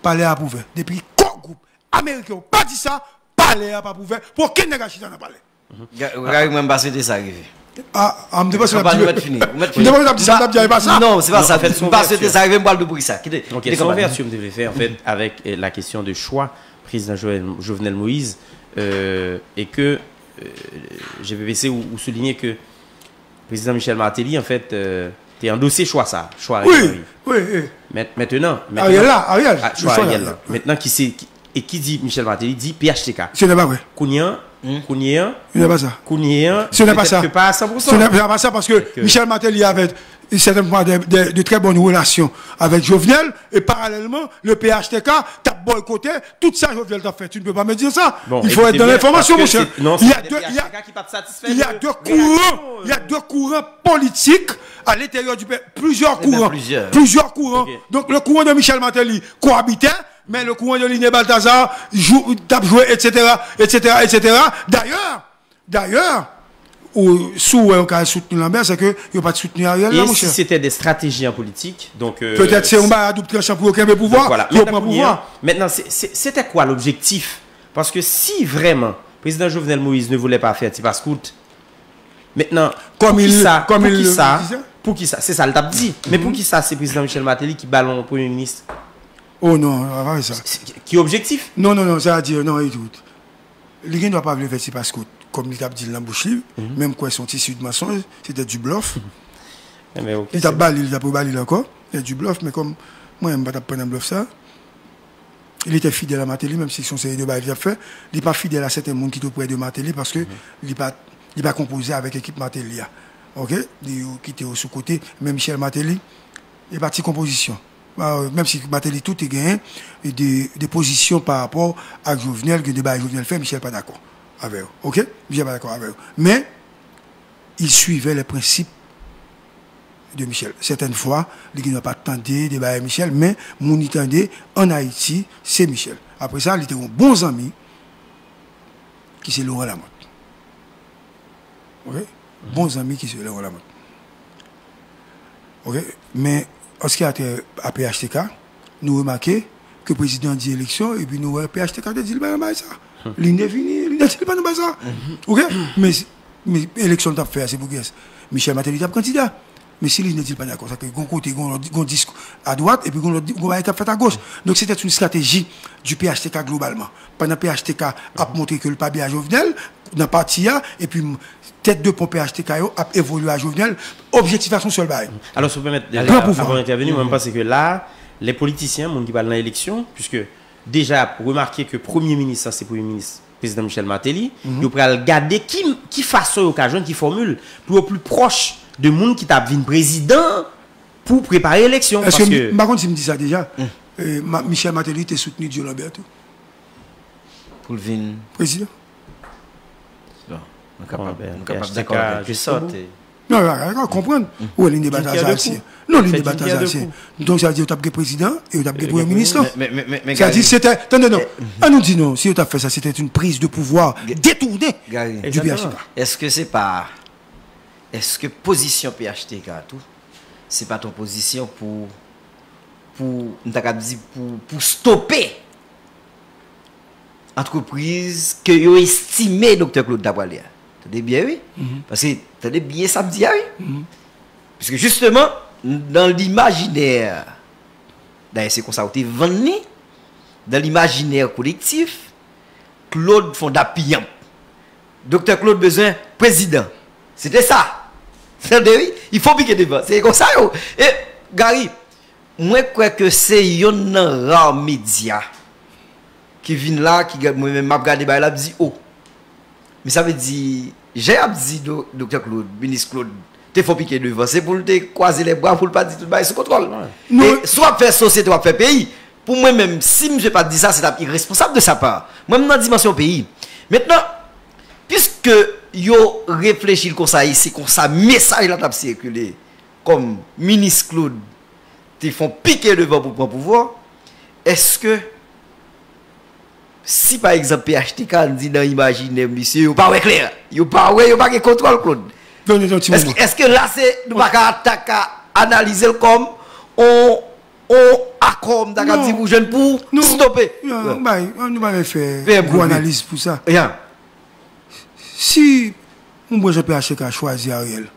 palais à approuvé. Depuis le corps groupe américain n'a pas dit ça, palais à approuvé, pour qu'il n'ait pas dans le palais. Regardez, même pas c'était ça arrivé. Ah, me dépasse la ça. Non, c'est pas ça. Parce que ça arrive, moi, le bruit ça. Donc, son ouverture me devait faire, en fait, avec la question de choix, président Jovenel Moïse, et que GPPC ou souligner que le président Michel Martelly, en fait, t'es endossé choix ça. Choix Ariel. Oui. Maintenant. Ariel là, Ariel. Choix Ariel là. Maintenant, qui dit Michel Martelly dit PHTK. Ce n'est pas vrai. Kounien. Ce n'est pas ça. Ce n'est pas ça. Pas à 100%. Ce n'est pas ça parce que Michel Martelly avait certainement de très bonnes relations avec Jovenel et parallèlement le PHTK t'a boycotté tout ça. Jovenel t'a fait. Tu ne peux pas me dire ça. Bon, il faut être dans l'information, mon cher. Il y a deux courants politiques à l'intérieur du pays. Plusieurs courants. Okay. Donc le courant de Michel Martelly cohabitait, mais le courant de Liné Balthazar tape joué, etc. D'ailleurs, sous on a soutenu Lambert, c'est que il n'y a pas de soutenu Ariel. Et si c'était des stratégies en politique, donc peut-être c'est un bas à double tranchant pour aucun pouvoir. Voilà. Maintenant, c'était quoi l'objectif? Parce que si vraiment le président Jovenel Moïse ne voulait pas faire Tipascout, maintenant, pour qui ça, c'est ça le tape dit. Mais pour qui ça, c'est le président Michel Martelly qui ballonne au Premier ministre? Oh non, ça. Qui est objectif? Non, ça veut dire, non, écoute. Les gens ne doivent pas vouloir faire Tipascout. Comme il t'a dit l'embouche libre, même quand ils sont issus de mensonge, c'était du bluff. Il t'a balé, il t'a pas balé encore, il y a du bluff, mais comme moi, je ne vais pas prendre un bluff ça. Il était fidèle à Martelly, même si son série de bail il a fait. Il n'est pas fidèle à certains monde qui sont près de Martelly parce que il n'est pas composé avec l'équipe Martelly. Ok? Qui était au sous-côté, même Michel Martelly, il est parti composition. Même si Martelly tout est gagné, des positions par rapport à Jovenel, que le débat Jovenel fait, Michel n'est pas d'accord avec eux. Ok? Michel n'est pas d'accord avec eux. Mais il suivait les principes de Michel. Certaines fois, il n'a pas tenté débat avec Michel, mais mon attendait en Haïti, c'est Michel. Après ça, il était un bon ami qui c'est Laurent Lamotte. Ok? Bons amis qui c'est Laurent Lamotte. Ok? Mais en ce qui a été à PHTK, nous remarquons que le président dit élection et puis nous PHTK dit il va ça. Il n'est fini, il n'est pas dans ça. Ok? Mais l'élection t'a fait, c'est pour qui? Michel Martelly est candidat. Mais si il n'est pas d'accord, ça fait qu'on côté, qu'on disque à droite et puis qu'on va être fait à gauche. Donc c'était une stratégie du PHTK globalement. Pendant PHTK a montré que le pas bien à Jovenel, dans la partie A, et puis tête de pont PHTK a évolué à Jovenel, objectivation sur le bail. Alors, si vous permettez, avant d'intervenir, moi je pense que là, les politiciens, qui parlent dans l'élection, puisque déjà, remarquez que Premier ministre, c'est Premier ministre, président Michel Martelly, il faut regarder qui façon occasion, qui formule, pour plus proche de monde qui t'a vu président pour préparer l'élection. Est-ce que, par contre, si me dit ça déjà, Michel Martelly était soutenu Dieu Lambert pour le vin président. On est capable d'accord avec ça. Non, comprendre. Où est l'une des batailles anciennes? Non, l'une des batailles anciennes. Donc, ça veut dire que tu as le président et tu as le Premier ministre. Mais ça dit c'était. Non. On nous dit non. Si tu as fait ça, c'était une prise de pouvoir détournée du PHTK. Est-ce que c'est pas. Est-ce que position PHTK, tout, c'est pas ton position pour stopper entreprise que vous estimez Dr. Claude Dabalia? T'as bien, oui? Parce que t'as bien samedi, oui? Parce que justement, dans l'imaginaire, d'ailleurs, c'est comme ça, vous êtes venu, dans l'imaginaire collectif, Claude Fondapillant. Dr. Claude besoin président. C'était ça. Il faut piquer devant. C'est comme ça. Et, Gary, moi, je crois que c'est un rare média qui vient là, qui m'a regardé, là, dit, oh. Mais ça veut dire, j'ai dit, Dr. Claude, ministre Claude, il faut piquer devant. C'est pour te croiser les bras, pour ne pas dire tout le sous contrôle. Et soit faire société, soit faire pays. Pour moi-même, si je n'ai pas dit ça, c'est irresponsable de sa part. Moi, dans la dimension pays. Maintenant, puisque yo réfléchit comme ça ici, comme ça, message là t'a circulé, comme ministre Claude, te font piquer devant pour prendre pouvoir, est-ce que, si par exemple PHTK dit dans l'imaginaire, monsieur, il pas clair, il pas de contrôle Claude. Est-ce que là, c'est, nous pas analyser comme, on accord, d'accord, dit vous jeunes pour stopper. Non, on va faire une analyse pour ça. Si on peut PHTK choisir Ariel,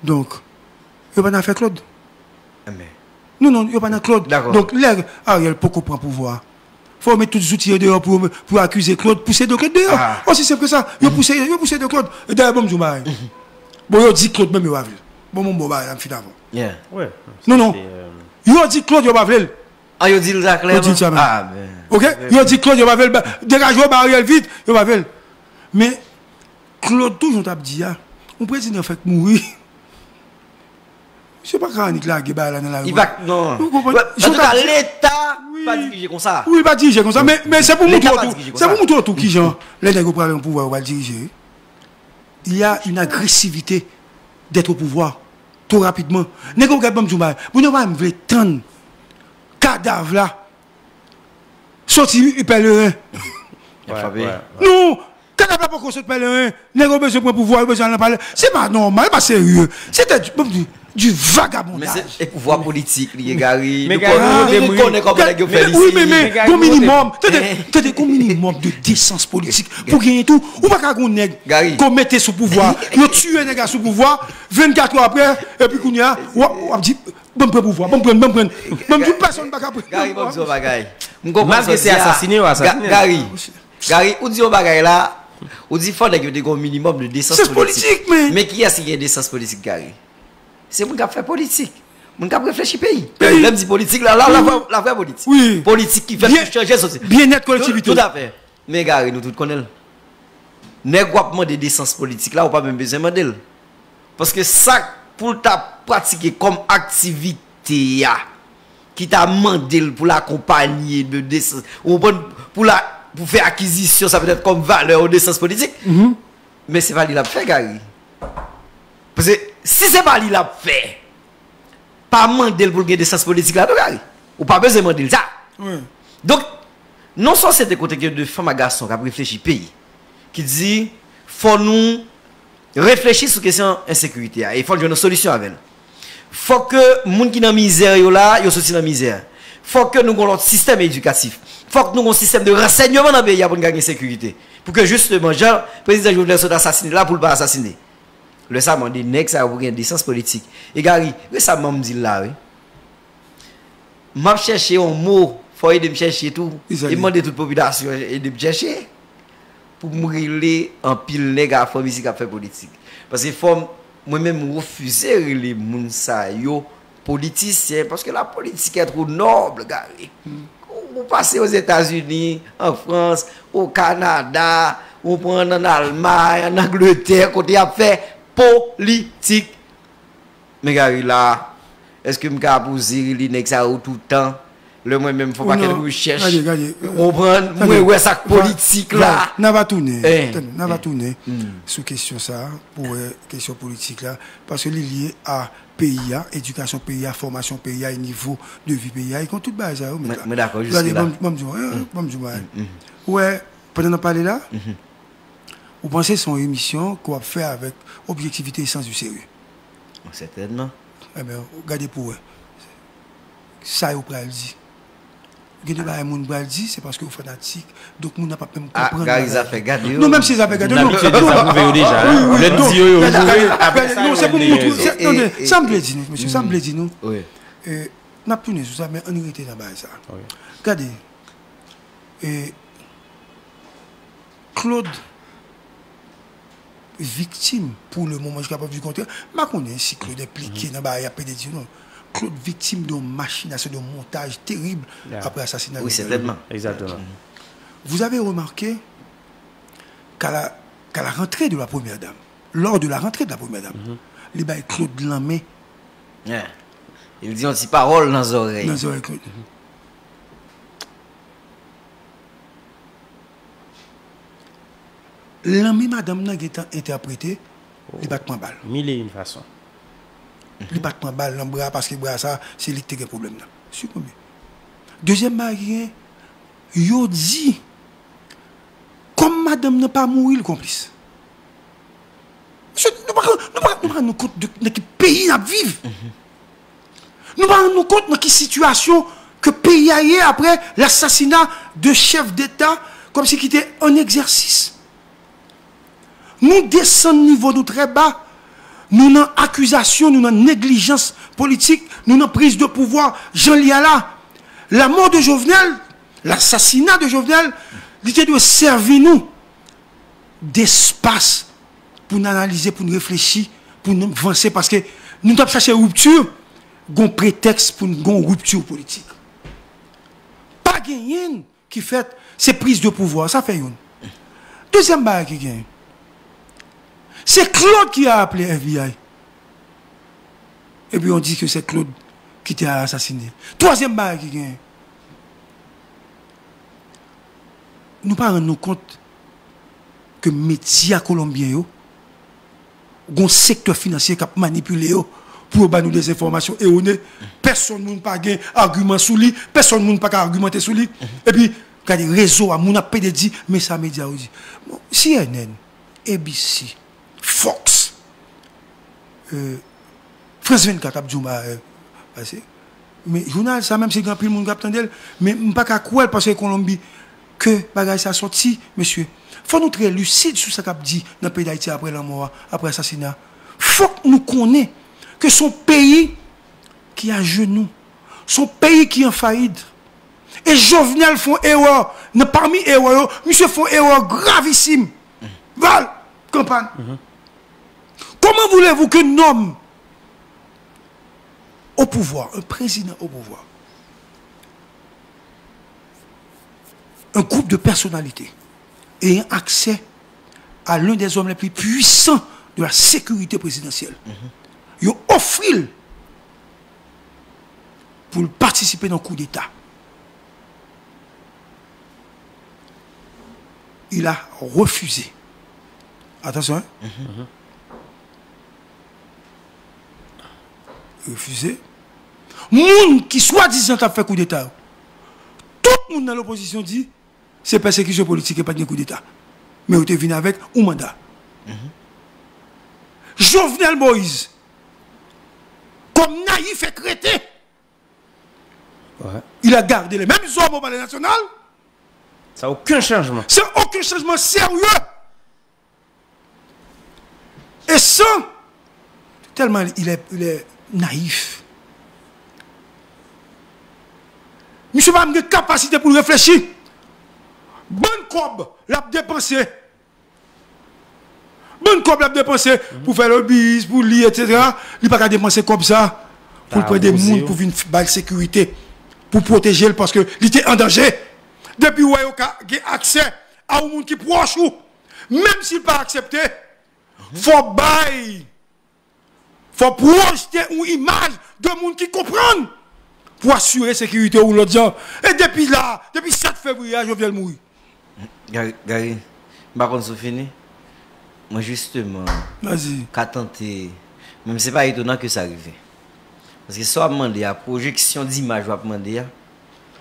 donc, il n'y a pas fait Claude. Non, il n'y a pas Claude. Donc, Ariel, pourquoi prend pouvoir? faut mettre tous les outils dehors pour accuser Claude, pousser de Claude dehors. Aussi simple que ça. Ils pousser de Claude. Et d'ailleurs, bon, bon, ils dit Claude même, il va venir. Bon, bah, il fin avant. Ouais. Non. Ils dit Claude, il va venir. Ah, ils dit le ça clairement. Ah, ben. Ok? Ils dit Claude, il va venir. Dégagez barrière vite, il va venir. Mais, Claude, toujours t'a dit, on président fait mourir. Je ne sais pas quand il a là dans la rue. Il va. Non. En tout cas, l'État pas diriger comme ça. Oui, pas diriger comme ça. Mais c'est pour montrer tout. C'est pour montrer tout qui, genre, les nègres pour avoir un pouvoir, on va diriger. Il y a une agressivité d'être au pouvoir trop rapidement. Nègres, vous ne pas me tendre cadavre là. Sorti pèlerin. Non! Quand on n'a pas construit pèlerin, nègres besoin de pouvoir, besoin de parler. C'est pas normal, pas sérieux. C'était du vagabondage. Et pouvoir politique, les gars. Mais oui, mais au minimum, t'as un minimum de décence politique pour gagner tout. Ou pas qu'un nègre qu'on mette sous pouvoir, il tue un nègre sous pouvoir, 24 heures après, et puis qu'on y a, on dit, bon pouvoir, bon personne pas capable. Gary, bon dis bagaille. Malgré c'est assassiné ou assassiné. Gary, ou dit au bagaille là, ou dit faut qu'il y ait un minimum de décence politique. Mais qui a signé décence politique, Gary? C'est mon qui a fait politique. Mon qui a réfléchi pays. Même dit politique, la vraie politique. Oui. Politique qui fait changer société. Bien-être collectivité. Tout à fait. Mais Gary, nous tous connaissons. N'est-ce de décence politique là, ou pas même besoin de modèle. Parce que ça, pour ta pratiquer comme activité, qui t'a demandé pour l'accompagner de décence, ou pour faire acquisition, ça peut être comme valeur ou décence politique. Mais c'est pas lui qui l'a fait, Gary. Parce que si c'est pas lui qui l'a fait, pas demander pour gagner des sens politiques là, Gary. Ou pas besoin de demander ça. Donc, non seulement c'est des côtés de femmes et garçons qui ont réfléchi pays, qui dit, faut nous réfléchir sur la question d'insécurité. Il faut jouer une solution avec elle. Faut que les gens qui sont dans la misère, ils sortent dans la misère. Faut que nous ayons notre système éducatif. Faut que nous ayons un système de renseignement dans le pays pour gagner la sécurité. Pour que justement, le président Jovenel soit assassiné là pour ne pas assassiner. Le savant dit nèg ça pour gagner des sens politique. Et Gary, récemment me dit là oui. M'a chercher un mot, faut aider me chercher tout. Et demander toute population et de me chercher pour mourir en pile nèg à faire musique à faire politique. Parce que faut moi-même refuser les moun sa yo politiciens parce que la politique est trop noble, Gary. Vous passez aux États-Unis, en France, au Canada, vous prenez en Allemagne, en Angleterre, côté à faire politique. Mais Gary là, est-ce que je peux poser les nègres ça tout le temps? Le moi-même, il ne faut pas qu'elle recherche. On prend, moi, ça politique là. On va tourner. On va tourner sur question ça, pour question politique là, parce que lié à pays, éducation pays, formation pays, niveau de vie pays, ils ont tout bas ça. Mais d'accord, juste là. Ouais, pendant qu'on parle là, vous pensez que c'est une émission qu'on va faire avec objectivité et sens du sérieux? Certainement. Eh bien, regardez pour eux. Ça, vous pouvez le dire. C'est parce que vous êtes fanatique, donc vous n'avez pas même comprendre. Non, même si ça fait garder. Non, c'est pour montrer. Ça me plaît, dit nous, monsieur. Ça me plaît, dit nous. Oui. N'a plus sur ça, mais on est dans ça. Regardez. Claude, victime, pour le moment, je suis capable de compter. Je connais si Claude est impliqué dans la PDD, non. Claude, victime de machination, de montage terrible après l'assassinat. Oui, certainement. Exactement. Vous avez remarqué qu'à la rentrée de la première dame, lors de la rentrée de la première dame, les bails Claude Lamé. Il dit aussi parole dans les oreilles. Dans les oreilles, Claude. Lamé, madame, n'a pas interprété les battements balles. Mille et une façons. Les battements balles dans le bras, parce que le bras, ça, c'est lui qui a un problème. Deuxième marié, il dit, comme madame n'a pas mouru, le complice. Nous ne pas nous compte de quel pays nous vivons. Nous ne pas nous compte de quelle situation que le pays a eu après l'assassinat de chef d'État, comme si c'était un exercice. Nous descendons niveau nous très bas. Nous avons accusation, nous avons négligence politique, nous avons prise de pouvoir. Jean Liala, la mort de Jovenel, l'assassinat de Jovenel, il doit servir nous d'espace pour nous analyser, pour nous réfléchir, pour nous avancer, parce que nous devons chercher une rupture, un prétexte pour une rupture politique. Pas gagner qui fait ces prises de pouvoir, ça fait une. Deuxième barre qui gagne, c'est Claude qui a appelé FBI. Et puis on dit que c'est Claude qui t'a assassiné. Troisième barre qui gagne. Nous ne rendons pas compte que les médias colombiens, un secteur financier qui a manipulé pour nous des informations erronées. Personne ne peut pas avoir argument sur lui, personne ne peut pas argumenter sur lui. Et puis, quand les réseaux, on a dit, mais ça média dit. Bon, CNN, ABC, Fox, France 24 a dit, mais journal, ça même si grand pile monde attendait, mais je ne peux pas croire parce que Colombie, que bagage ça sorti, monsieur. Faut nous très lucide sur ce qu'a dit dans le pays d'Haïti après la mort, après l'assassinat. Faut que nous connaissions que son pays qui est à genoux, son pays qui est en faillite. Et Jovenel font erreur. Parmi erreurs, monsieur font erreur gravissime. Val, campagne. Comment voulez-vous qu'un homme au pouvoir, un président au pouvoir, un groupe de personnalités ayant accès à l'un des hommes les plus puissants de la sécurité présidentielle, ils ont offert pour participer dans le coup d'État. Il a refusé. Attention, hein? Refusé. Moun qui soi-disant a fait coup d'État, tout le monde dans l'opposition dit c'est persécution politique et pas de coup d'État. Mais on est venu avec un mandat. Jovenel Moïse, comme naïf et crété, il a gardé les mêmes hommes au palais national. Ça n'a aucun changement. C'est aucun changement sérieux. Et sans, tellement il est naïf. Monsieur n'a pas de capacité pour réfléchir. Bonne cob l'a dépensé. Bonne cob l'a dépensé pour faire le bis, pour lire, etc. Il n'a pas dépenser comme ça pour prendre des gens pour une balle sécurité, pour protéger parce qu'il était en danger. Depuis où il a accès à un monde qui est proche, même s'il n'a pas accepté, il faut bailler. Il faut projeter une image de monde qui comprend pour assurer la sécurité ou l'audience. Et depuis là, depuis 7 février, je viens de mourir. Gary, par contre, c'est fini. Moi, justement, qu'à tenter, même c'est pas étonnant que ça arrive. Parce que soit demander à projection d'image, va demander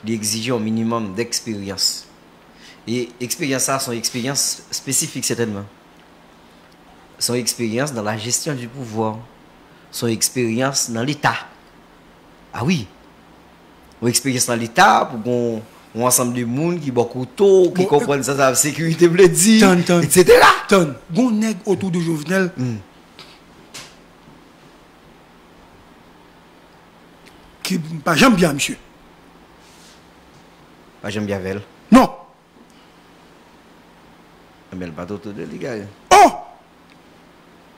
d'exiger un minimum d'expérience. Et expérience, ça, son expérience spécifique, certainement. Son expérience dans la gestion du pouvoir. Son expérience dans l'État. Ah oui. Son expérience dans l'État pour qu'on un ensemble de monde qui beaucoup tôt qui comprennent ça la sécurité veut dire etc. Gon nèg autour de Jovenel qui pas j'aime bien monsieur. Pas j'aime bien elle. Non. Mais elle pas autour de les gars. Oh.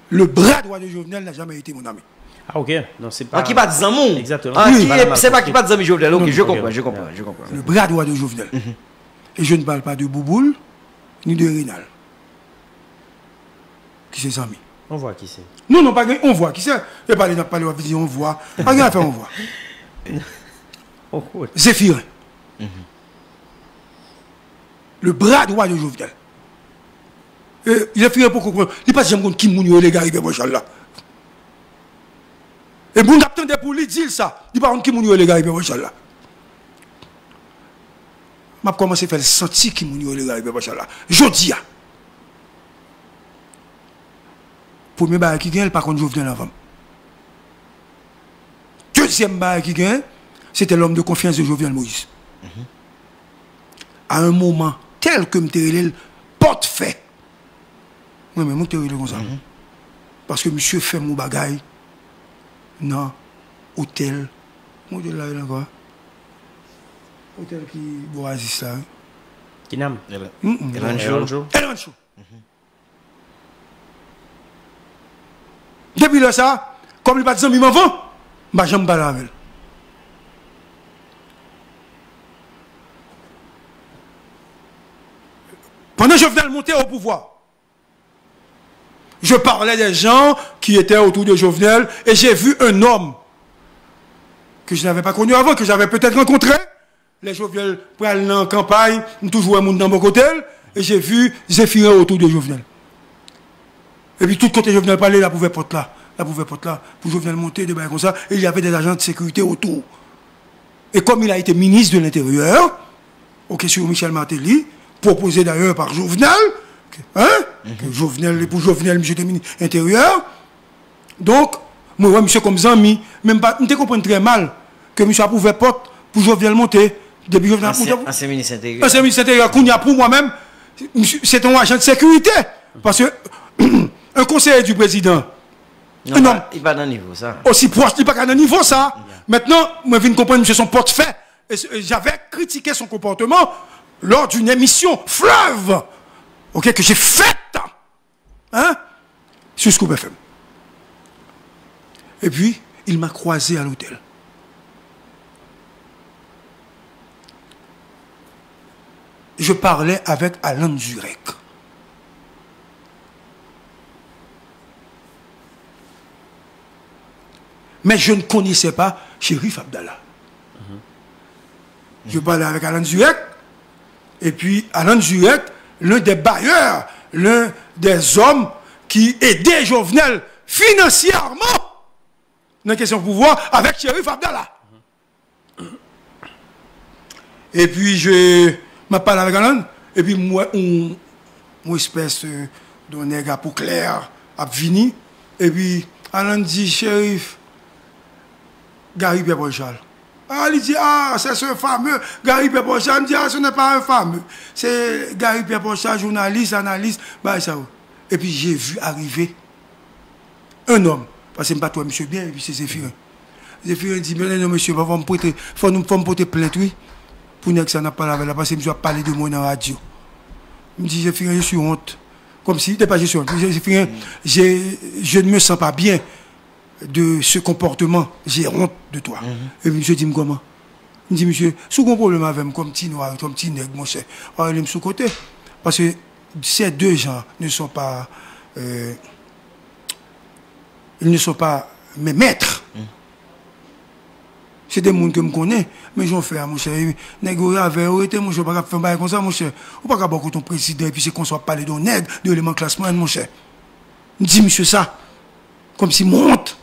Le bras droit de Jovenel n'a jamais été mon ami. Ah ok, non c'est pas... qui pas des amours. Exactement. C'est pas qui pas des amis Jovenel. Ok, je comprends. Le bras droit de Jovenel. Et je ne parle pas de Bouboule, ni de Rénal. Qui c'est amis. On voit qui c'est. Non, pas on voit qui c'est. Et pas les parler on voit. Pas rien à faire, on voit. Zéphirin. Le bras droit de Jovenel. Il a fait pour comprendre. Il passe jamais contre qui mounio les gars arrivent machallah. Et bon attendez pour lui dire ça. Il pas contre qui mounio les gars arrivent machallah. M'a commencé à faire sentir qui mounio les gars arrivent machallah. Jodi a. Premier bail qui gagne par contre Jovenel avant. Deuxième bail qui gagne, c'était l'homme de confiance de Jovenel Moïse. À un moment tel que m'te porte fait. Oui, mais moi, je suis comme ça. Parce que monsieur fait mon bagaille dans l'hôtel. Moi, je l'ai là. Hôtel qui Oasis là. Qui n'aime? Elanjo. Elanjo. Depuis là, ça, comme il va dire, il m'en vend, je ne vais pas avec. Pendant que je venais de monter au pouvoir, je parlais des gens qui étaient autour de Jovenel et j'ai vu un homme que je n'avais pas connu avant, que j'avais peut-être rencontré. Les Jovenel prennent en campagne, toujours un monde dans mon côté, et j'ai vu Zéphirin autour de Jovenel. Et puis tout côté Jovenel parlait, la pouvait porte là, pour Jovenel monter, de comme ça, et il y avait des agents de sécurité autour. Et comme il a été ministre de l'Intérieur, aux questions Michel Martelly, proposé d'ailleurs par Jovenel, que Jovenel, pour Jovenel, monsieur le ministre intérieur. Donc, moi, monsieur comme Zami, même pas, je comprends très mal que monsieur a prouvé porte pour Jovenel monter. Depuis Jovenel ancien ministre intérieur. Ancien ministre intérieur, qu'on y a pour moi-même, c'est un agent de sécurité. Parce que un conseiller du président, non, il n'est pas dans le niveau, ça. Aussi proche, il n'est pas dans le niveau, ça. Maintenant, moi, je viens de comprendre, monsieur, son portefeuille. Et j'avais critiqué son comportement lors d'une émission Fleuve, ok, que j'ai faite, sur Scoop FM. Et puis, il m'a croisé à l'hôtel. Je parlais avec Alain Zurek. Mais je ne connaissais pas Chérif Abdallah. Je parlais avec Alain Zurek. Et puis, Alain Zurek, l'un des bailleurs, l'un des hommes qui aidait Jovenel financièrement dans la question de pouvoir avec Chérif Abdallah. Et puis, je m'a parlé avec Alain. Et puis, moi, une espèce de nègre pour clair a fini. Et puis, Alain dit, Chérif, Gary Pierre-Paul Charles. Ah, il dit, c'est ce fameux Gary Pierre-Paul Charles. Il dit, ce n'est pas un fameux. C'est Gary Pierre-Paul Charles, journaliste, analyste. Bah, ça. Et puis, j'ai vu arriver un homme. Parce que je ne sais pas toi, monsieur bien, et puis c'est Zéphirin. Zéphirin dit, mais non, monsieur, il faut me porter plainte, oui. Pour que ça n'a pas la parce que je dois parler de moi dans la radio. Il me dit, Zéphirin, je suis honte. Comme si, pas je suis honte. Zéphirin, je ne me sens pas bien de ce comportement, j'ai honte de toi. Et puis, monsieur dit, comment? Il me dit, monsieur, sous mon problème avec moi, comme petit noir, comme petit nègre, mon cher, il est sous côté. Parce que ces deux gens ne sont pas, ils ne sont pas mes maîtres. C'est des gens que je connais, mais j'en fais, mon cher. Nègre avait été, mon cher, pas faire un comme ça, mon cher. Ou pas avoir ton président, et puis c'est qu'on soit parler d'un nègre, de l'élément classement, mon cher. Il dit, monsieur, ça, comme si mon honte.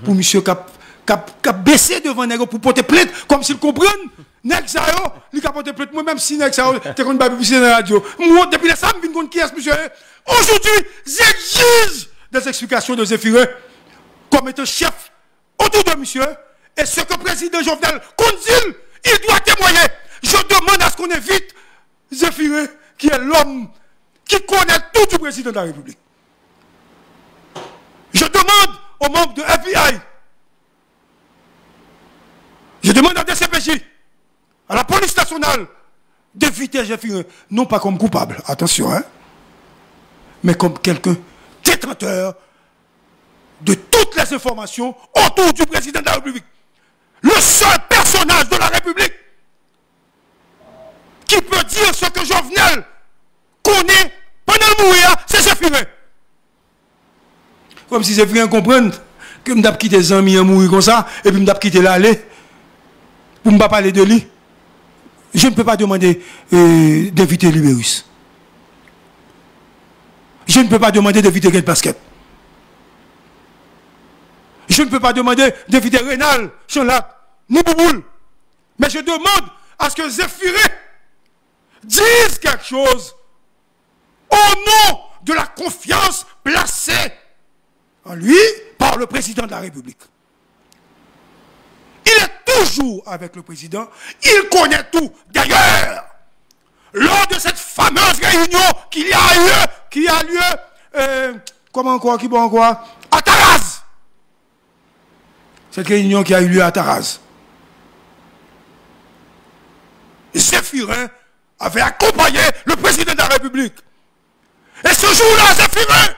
Pour monsieur qui a baissé devant nègre pour porter plainte, comme s'il comprenne, nègre ça, il a porté plainte, moi-même si nègre ça, t'es qu'on va publier dans la radio. Moi, depuis les samedi, je ne qui est monsieur. Aujourd'hui, j'exige des explications de Zéphirin comme étant chef autour de monsieur. Et ce que le président Jovenel dit, il doit témoigner. Je demande à ce qu'on évite Zéphirin, qui est l'homme qui connaît tout du président de la République. Je demande aux membres de FBI, je demande à DCPJ, à la police nationale, d'éviter Zéphirin, non pas comme coupable, attention, mais comme quelqu'un détenteur de toutes les informations autour du président de la République. Le seul personnage de la République qui peut dire ce que Jovenel connaît pendant le mourir, c'est Zéphirin. Comme si Zéphirin comprenne que je vais quitter les amis à mourir comme ça, et puis je vais quitter l'aller pour ne pas parler de lui. Je ne peux pas demander d'éviter l'Ibérus. Je ne peux pas demander d'éviter quel basket. Je ne peux pas demander d'éviter Rénal, Chanlac, ni Bouboule. Mais je demande à ce que Zéphirin dise quelque chose au nom de la confiance placée en lui par le président de la République. Il est toujours avec le président. Il connaît tout. D'ailleurs, lors de cette fameuse réunion qui a lieu, à Taraz. Cette réunion qui a eu lieu à Taraz. Zéphirin avait accompagné le président de la République. Et ce jour-là, Zéphirin,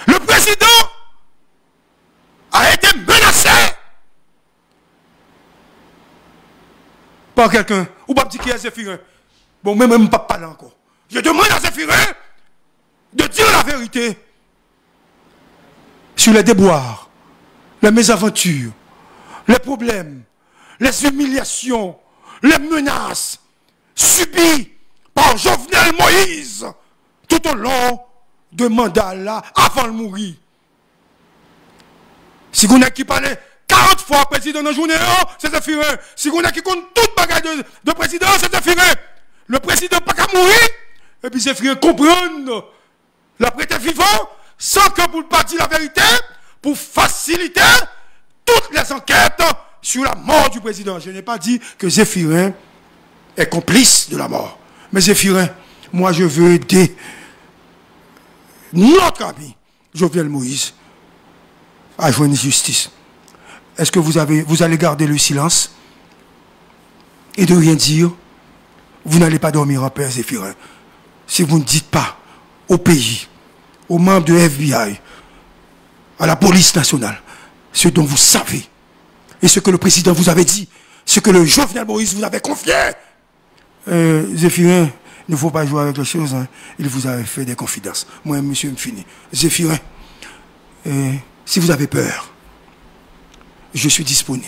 le président a été menacé par quelqu'un. Ou pas dire qui est Zéphirin. Bon, même pas parler encore. Je demande à Zéphirin de dire la vérité sur les déboires, les mésaventures, les problèmes, les humiliations, les menaces subies par Jovenel Moïse tout au long de mandat là avant de mourir. Si vous n'avez qui parlé 40 fois président dans la journée, c'est Zéphirin. Si vous n'avez qui compte toute bagaille de président, c'est Zéphirin. Le président pas qu'à mourir, et puis Zéphirin comprendre la prêter vivant, sans que vous ne pas dire la vérité, pour faciliter toutes les enquêtes sur la mort du président. Je n'ai pas dit que Zéphirin est complice de la mort. Mais Zéphirin, moi je veux aider notre ami Jovenel Moïse à joindre justice. Est-ce que vous allez garder le silence et de rien dire? Vous n'allez pas dormir en paix, Zéphirin. Si vous ne dites pas au pays, aux membres de FBI, à la police nationale, ce dont vous savez, et ce que le président vous avait dit, ce que le Jovenel Moïse vous avait confié. Zéphirin, il ne faut pas jouer avec les choses. Hein. Il vous avait fait des confidences. Moi, monsieur, me finit. Zéphirin, si vous avez peur, je suis disponible.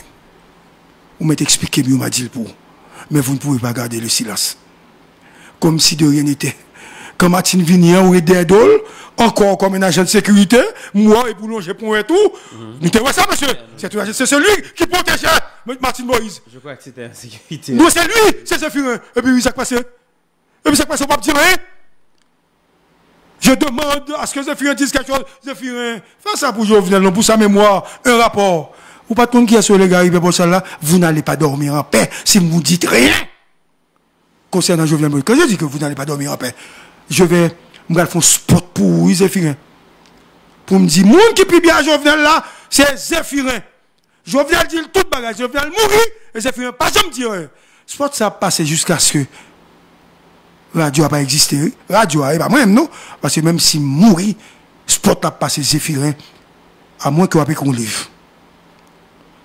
Vous m'avez expliqué mieux, m'a dit le pour. Mais vous ne pouvez pas garder le silence. Comme si de rien n'était. Quand Martine Vignier ou Ederdol, encore comme un agent de sécurité, moi et Boulanger pour et tout, nous te voyons ça, monsieur. C'est celui qui protégeait Martine Moïse. Je crois que c'était en sécurité. Non, c'est lui, c'est Zéphirin. Et puis, ça passe. Et puis, ça passe, on va me dire rien. Je demande à ce que Zéphirin dise quelque chose. Zéphirin, fais ça pour Jovenel, non, pour sa mémoire, un rapport. Vous pas de compte qui est sur les gars, pour ça là, vous n'allez pas dormir en paix si vous ne dites rien. Concernant Jovenel Moïse, quand je dis que vous n'allez pas dormir en paix, je vais me faire un spot pour Zéphirin. Pour me dire, monde qui prie bien à Jovenel là, c'est Zéphirin. Jovenel dit tout bagage, Jovenel mourir, et Zéphirin pas jamais dire. Spot ça passe jusqu'à ce que radio n'a pas existé. Radio n'a pas moi-même, non. Parce que même si mourir, spot a passé Zéphirin, à moins que vous ayez qu'on livre.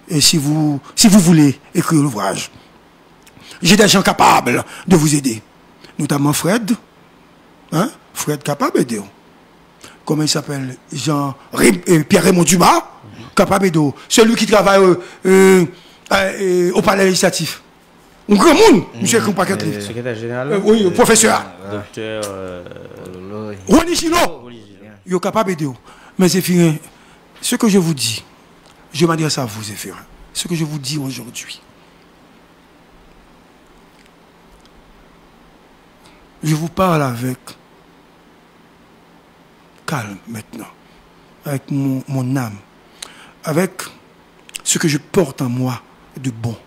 Et si vous voulez écrire l'ouvrage, j'ai des gens capables de vous aider. Notamment Fred. Hein? Fred capable d'aider. Comment il s'appelle? Pierre-Raymond Dumas. Capable d'aider. Celui qui travaille au palais législatif. Un grand monde. Monsieur Compaquet. Secrétaire général. Oui, professeur. Docteur. Rony Gillot. Il est capable d'aider. Mais Zéphirin, ce que je vous dis, je m'adresse à vous, Zéphirin. Ce que je vous dis aujourd'hui. Je vous parle avec calme maintenant. Avec mon âme. Avec ce que je porte en moi de bon.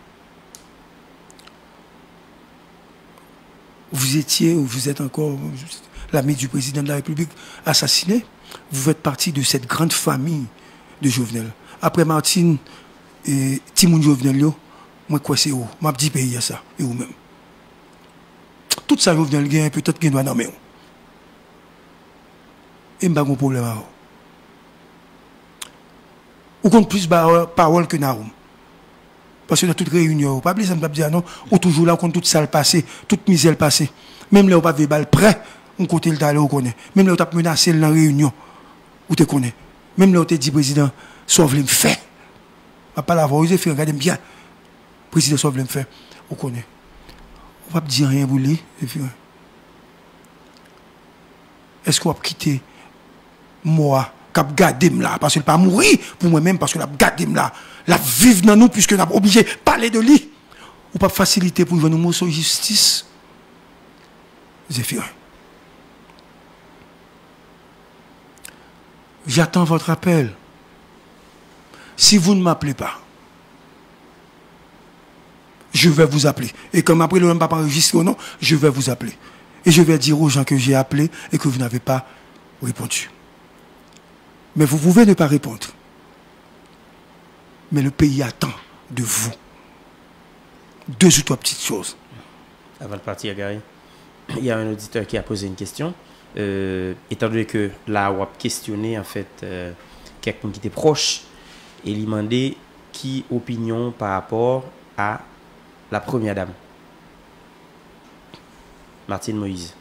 Vous étiez, ou vous êtes encore l'ami du président de la République assassiné. Vous faites partie de cette grande famille de Jovenel. Après Martine et Timoun Jovenel, moi, quoi c'est où? M'a dit pays à ça, et vous-même. Tout ça, Jovenel, gagne peut-être qu'il doit nommer. Et je n'ai pas de problème avec vous. Ou compte plus de paroles que Naoum. Parce que dans toute réunion, pas oublier ça, me dire non, ou toujours là, on compte toute salle passée, toute misère passée. Même là, on pas de balle prêt, on côté le talent, on connaît. Même là, on t'a menacé dans la réunion, on te connaît. Même là, on t'a dit, président, sauve me faire. On va pas l'avoir osé faire, regardez bien. Président, sauve me faire, on connaît. On va pas dire rien pour lui, est-ce qu'on va quitter moi, cap garder là, parce qu'il pas mourir pour moi-même, parce que la garder là, la vivre dans nous, puisque nous sommes obligés de parler de lui, ou pas faciliter pour nous sur justice. Zéphirin. J'attends votre appel. Si vous ne m'appelez pas, je vais vous appeler. Et comme après le même pas enregistré ou non, je vais vous appeler. Et je vais dire aux gens que j'ai appelés et que vous n'avez pas répondu. Mais vous pouvez ne pas répondre. Mais le pays attend de vous 2 ou 3 petites choses. Avant de partir, Gary, il y a un auditeur qui a posé une question. Étant donné que là, on a questionné en fait quelqu'un qui était proche et lui demandé qui opinion par rapport à la première dame, Martine Moïse.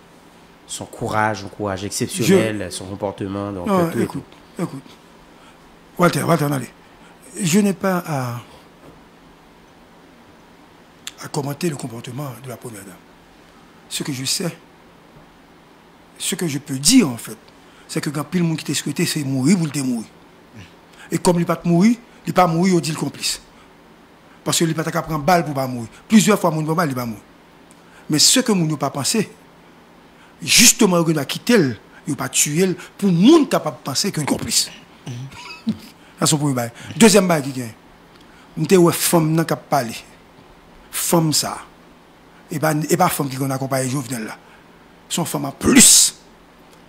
Son courage, exceptionnel, son comportement. Donc, non, tout écoute. Walter, allez. Je n'ai pas à commenter le comportement de la première dame. Ce que je sais, ce que je peux dire en fait, c'est que quand pile monde qui t'a souhaité, c'est mourir pour le mourir. Et comme il n'est pas mourir, il n'est pas mourir, on dit le complice. Parce qu'il n'est pas qu'à prendre balle pour pas mourir. Plusieurs fois, mon balle, il va mourir. Mais ce que mon n'a pas pensé, justement, il a quitté, il n'a pas tué, pour le monde capable de penser qu'il est complice. C'est son premier bail. Deuxième bail qui gagne. Nous avons femme qui a parlé. Femme ça. Et pas femme qui a accompagné Jovenel là. Son femme a plus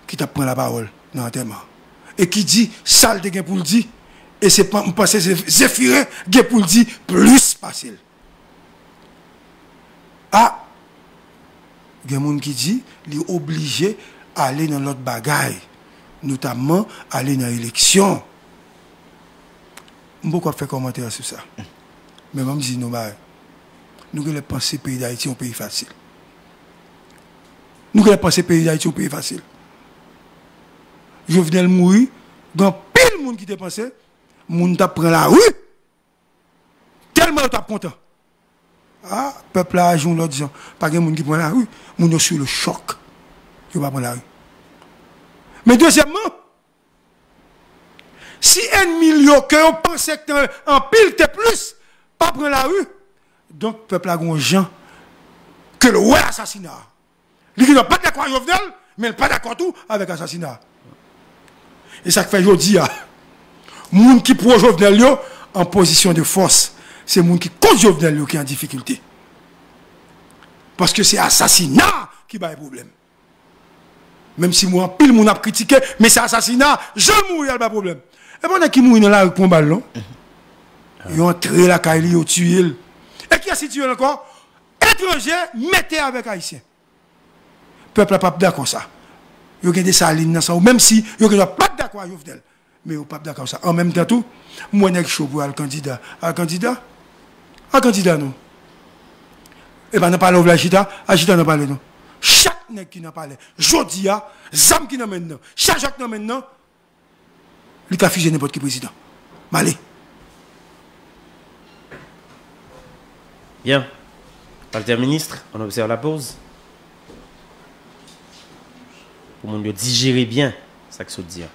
qui t'a pris la parole dans l'enterrement. Et qui dit, ça le pour le dire. Et c'est pas, je pense que c'est Zéphirin qui pour le dire plus facile. Ah, il y a des gens qui disent, il est obligé d'aller dans l'autre bagaille, notamment aller dans l'élection. Je ne peux pas faire commentaire sur ça. Mais je me dis, nous allons penser que le pays d'Haïti est un pays facile. Nous allons penser que le pays d'Haïti est un pays facile. Je venais de mourir, dans pile de monde qui te pensé, monde t'a pris la rue, tellement t'as content. Ah, peuple a joué l'autre disant, pas de monde qui prend la rue, monde est sur le choc. Je ne vais pas prendre la rue. Mais deuxièmement, si un million que on pensait que en pile t'es plus, pas prendre la rue, donc peuple a un gens que le ouais assassinat. Il n'est pas d'accord avec Jovenel, mais il n'est pas d'accord tout avec l'assassinat. Et ça fait aujourd'hui, les gens qui pour Jovenel en position de force, c'est les gens qui contre Jovenel qui est en difficulté. Parce que c'est l'assassinat qui va le problème. Même si moi, pile moun a critiqué, mais c'est assassinat, je mourir, il n'y a pas de problème. Et bon, qui mourir dans la rue pour un ballon, ils ont entré la caille, ils ont tué. Et qui a situé encore? Étranger, mettez avec Haïtien. Le peuple n'a pas d'accord ça. Ils ont des salines dans ça, même si ils n'ont pas d'accord avec Jovenel. Mais ils n'ont pas d'accord ça. En même temps, tout, moi, je suis chaud pour le candidat. Un candidat, non. Et bien, on n'a pas parlé de Chita, Chita n'a pas parlé, non. Chaque nègre qui n'a pas parlé, Jodia, Zam qui n'a maintenant, chaque Jacques n'a maintenant, il a fusé n'importe qui président. Malé. Bien. Walter ministre, on observe la pause. Pour nous digérer bien, c'est ça que ça veut dire.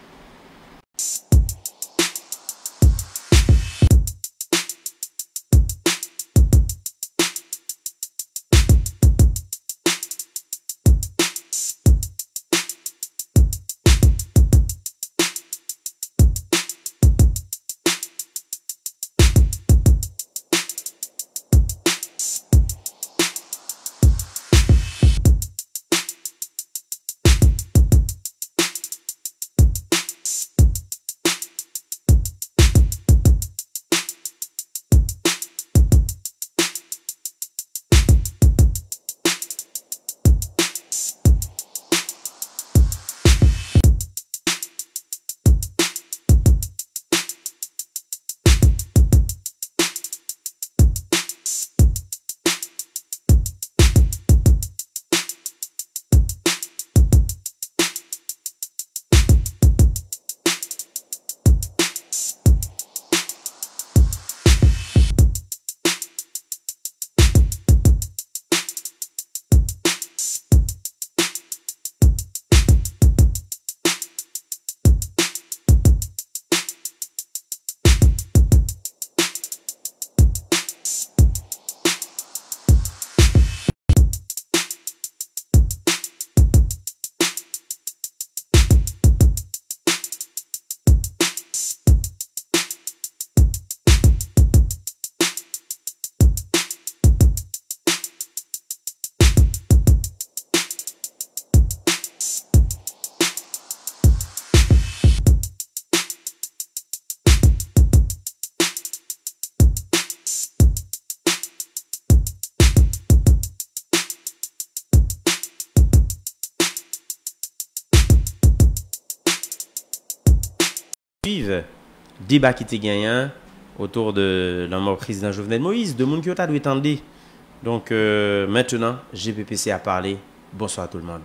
suivre débat qui était gagnant autour de la mort président Jovenel Moïse, de monde qui a dû attendre. Donc maintenant, GPPC a parlé. Bonsoir à tout le monde.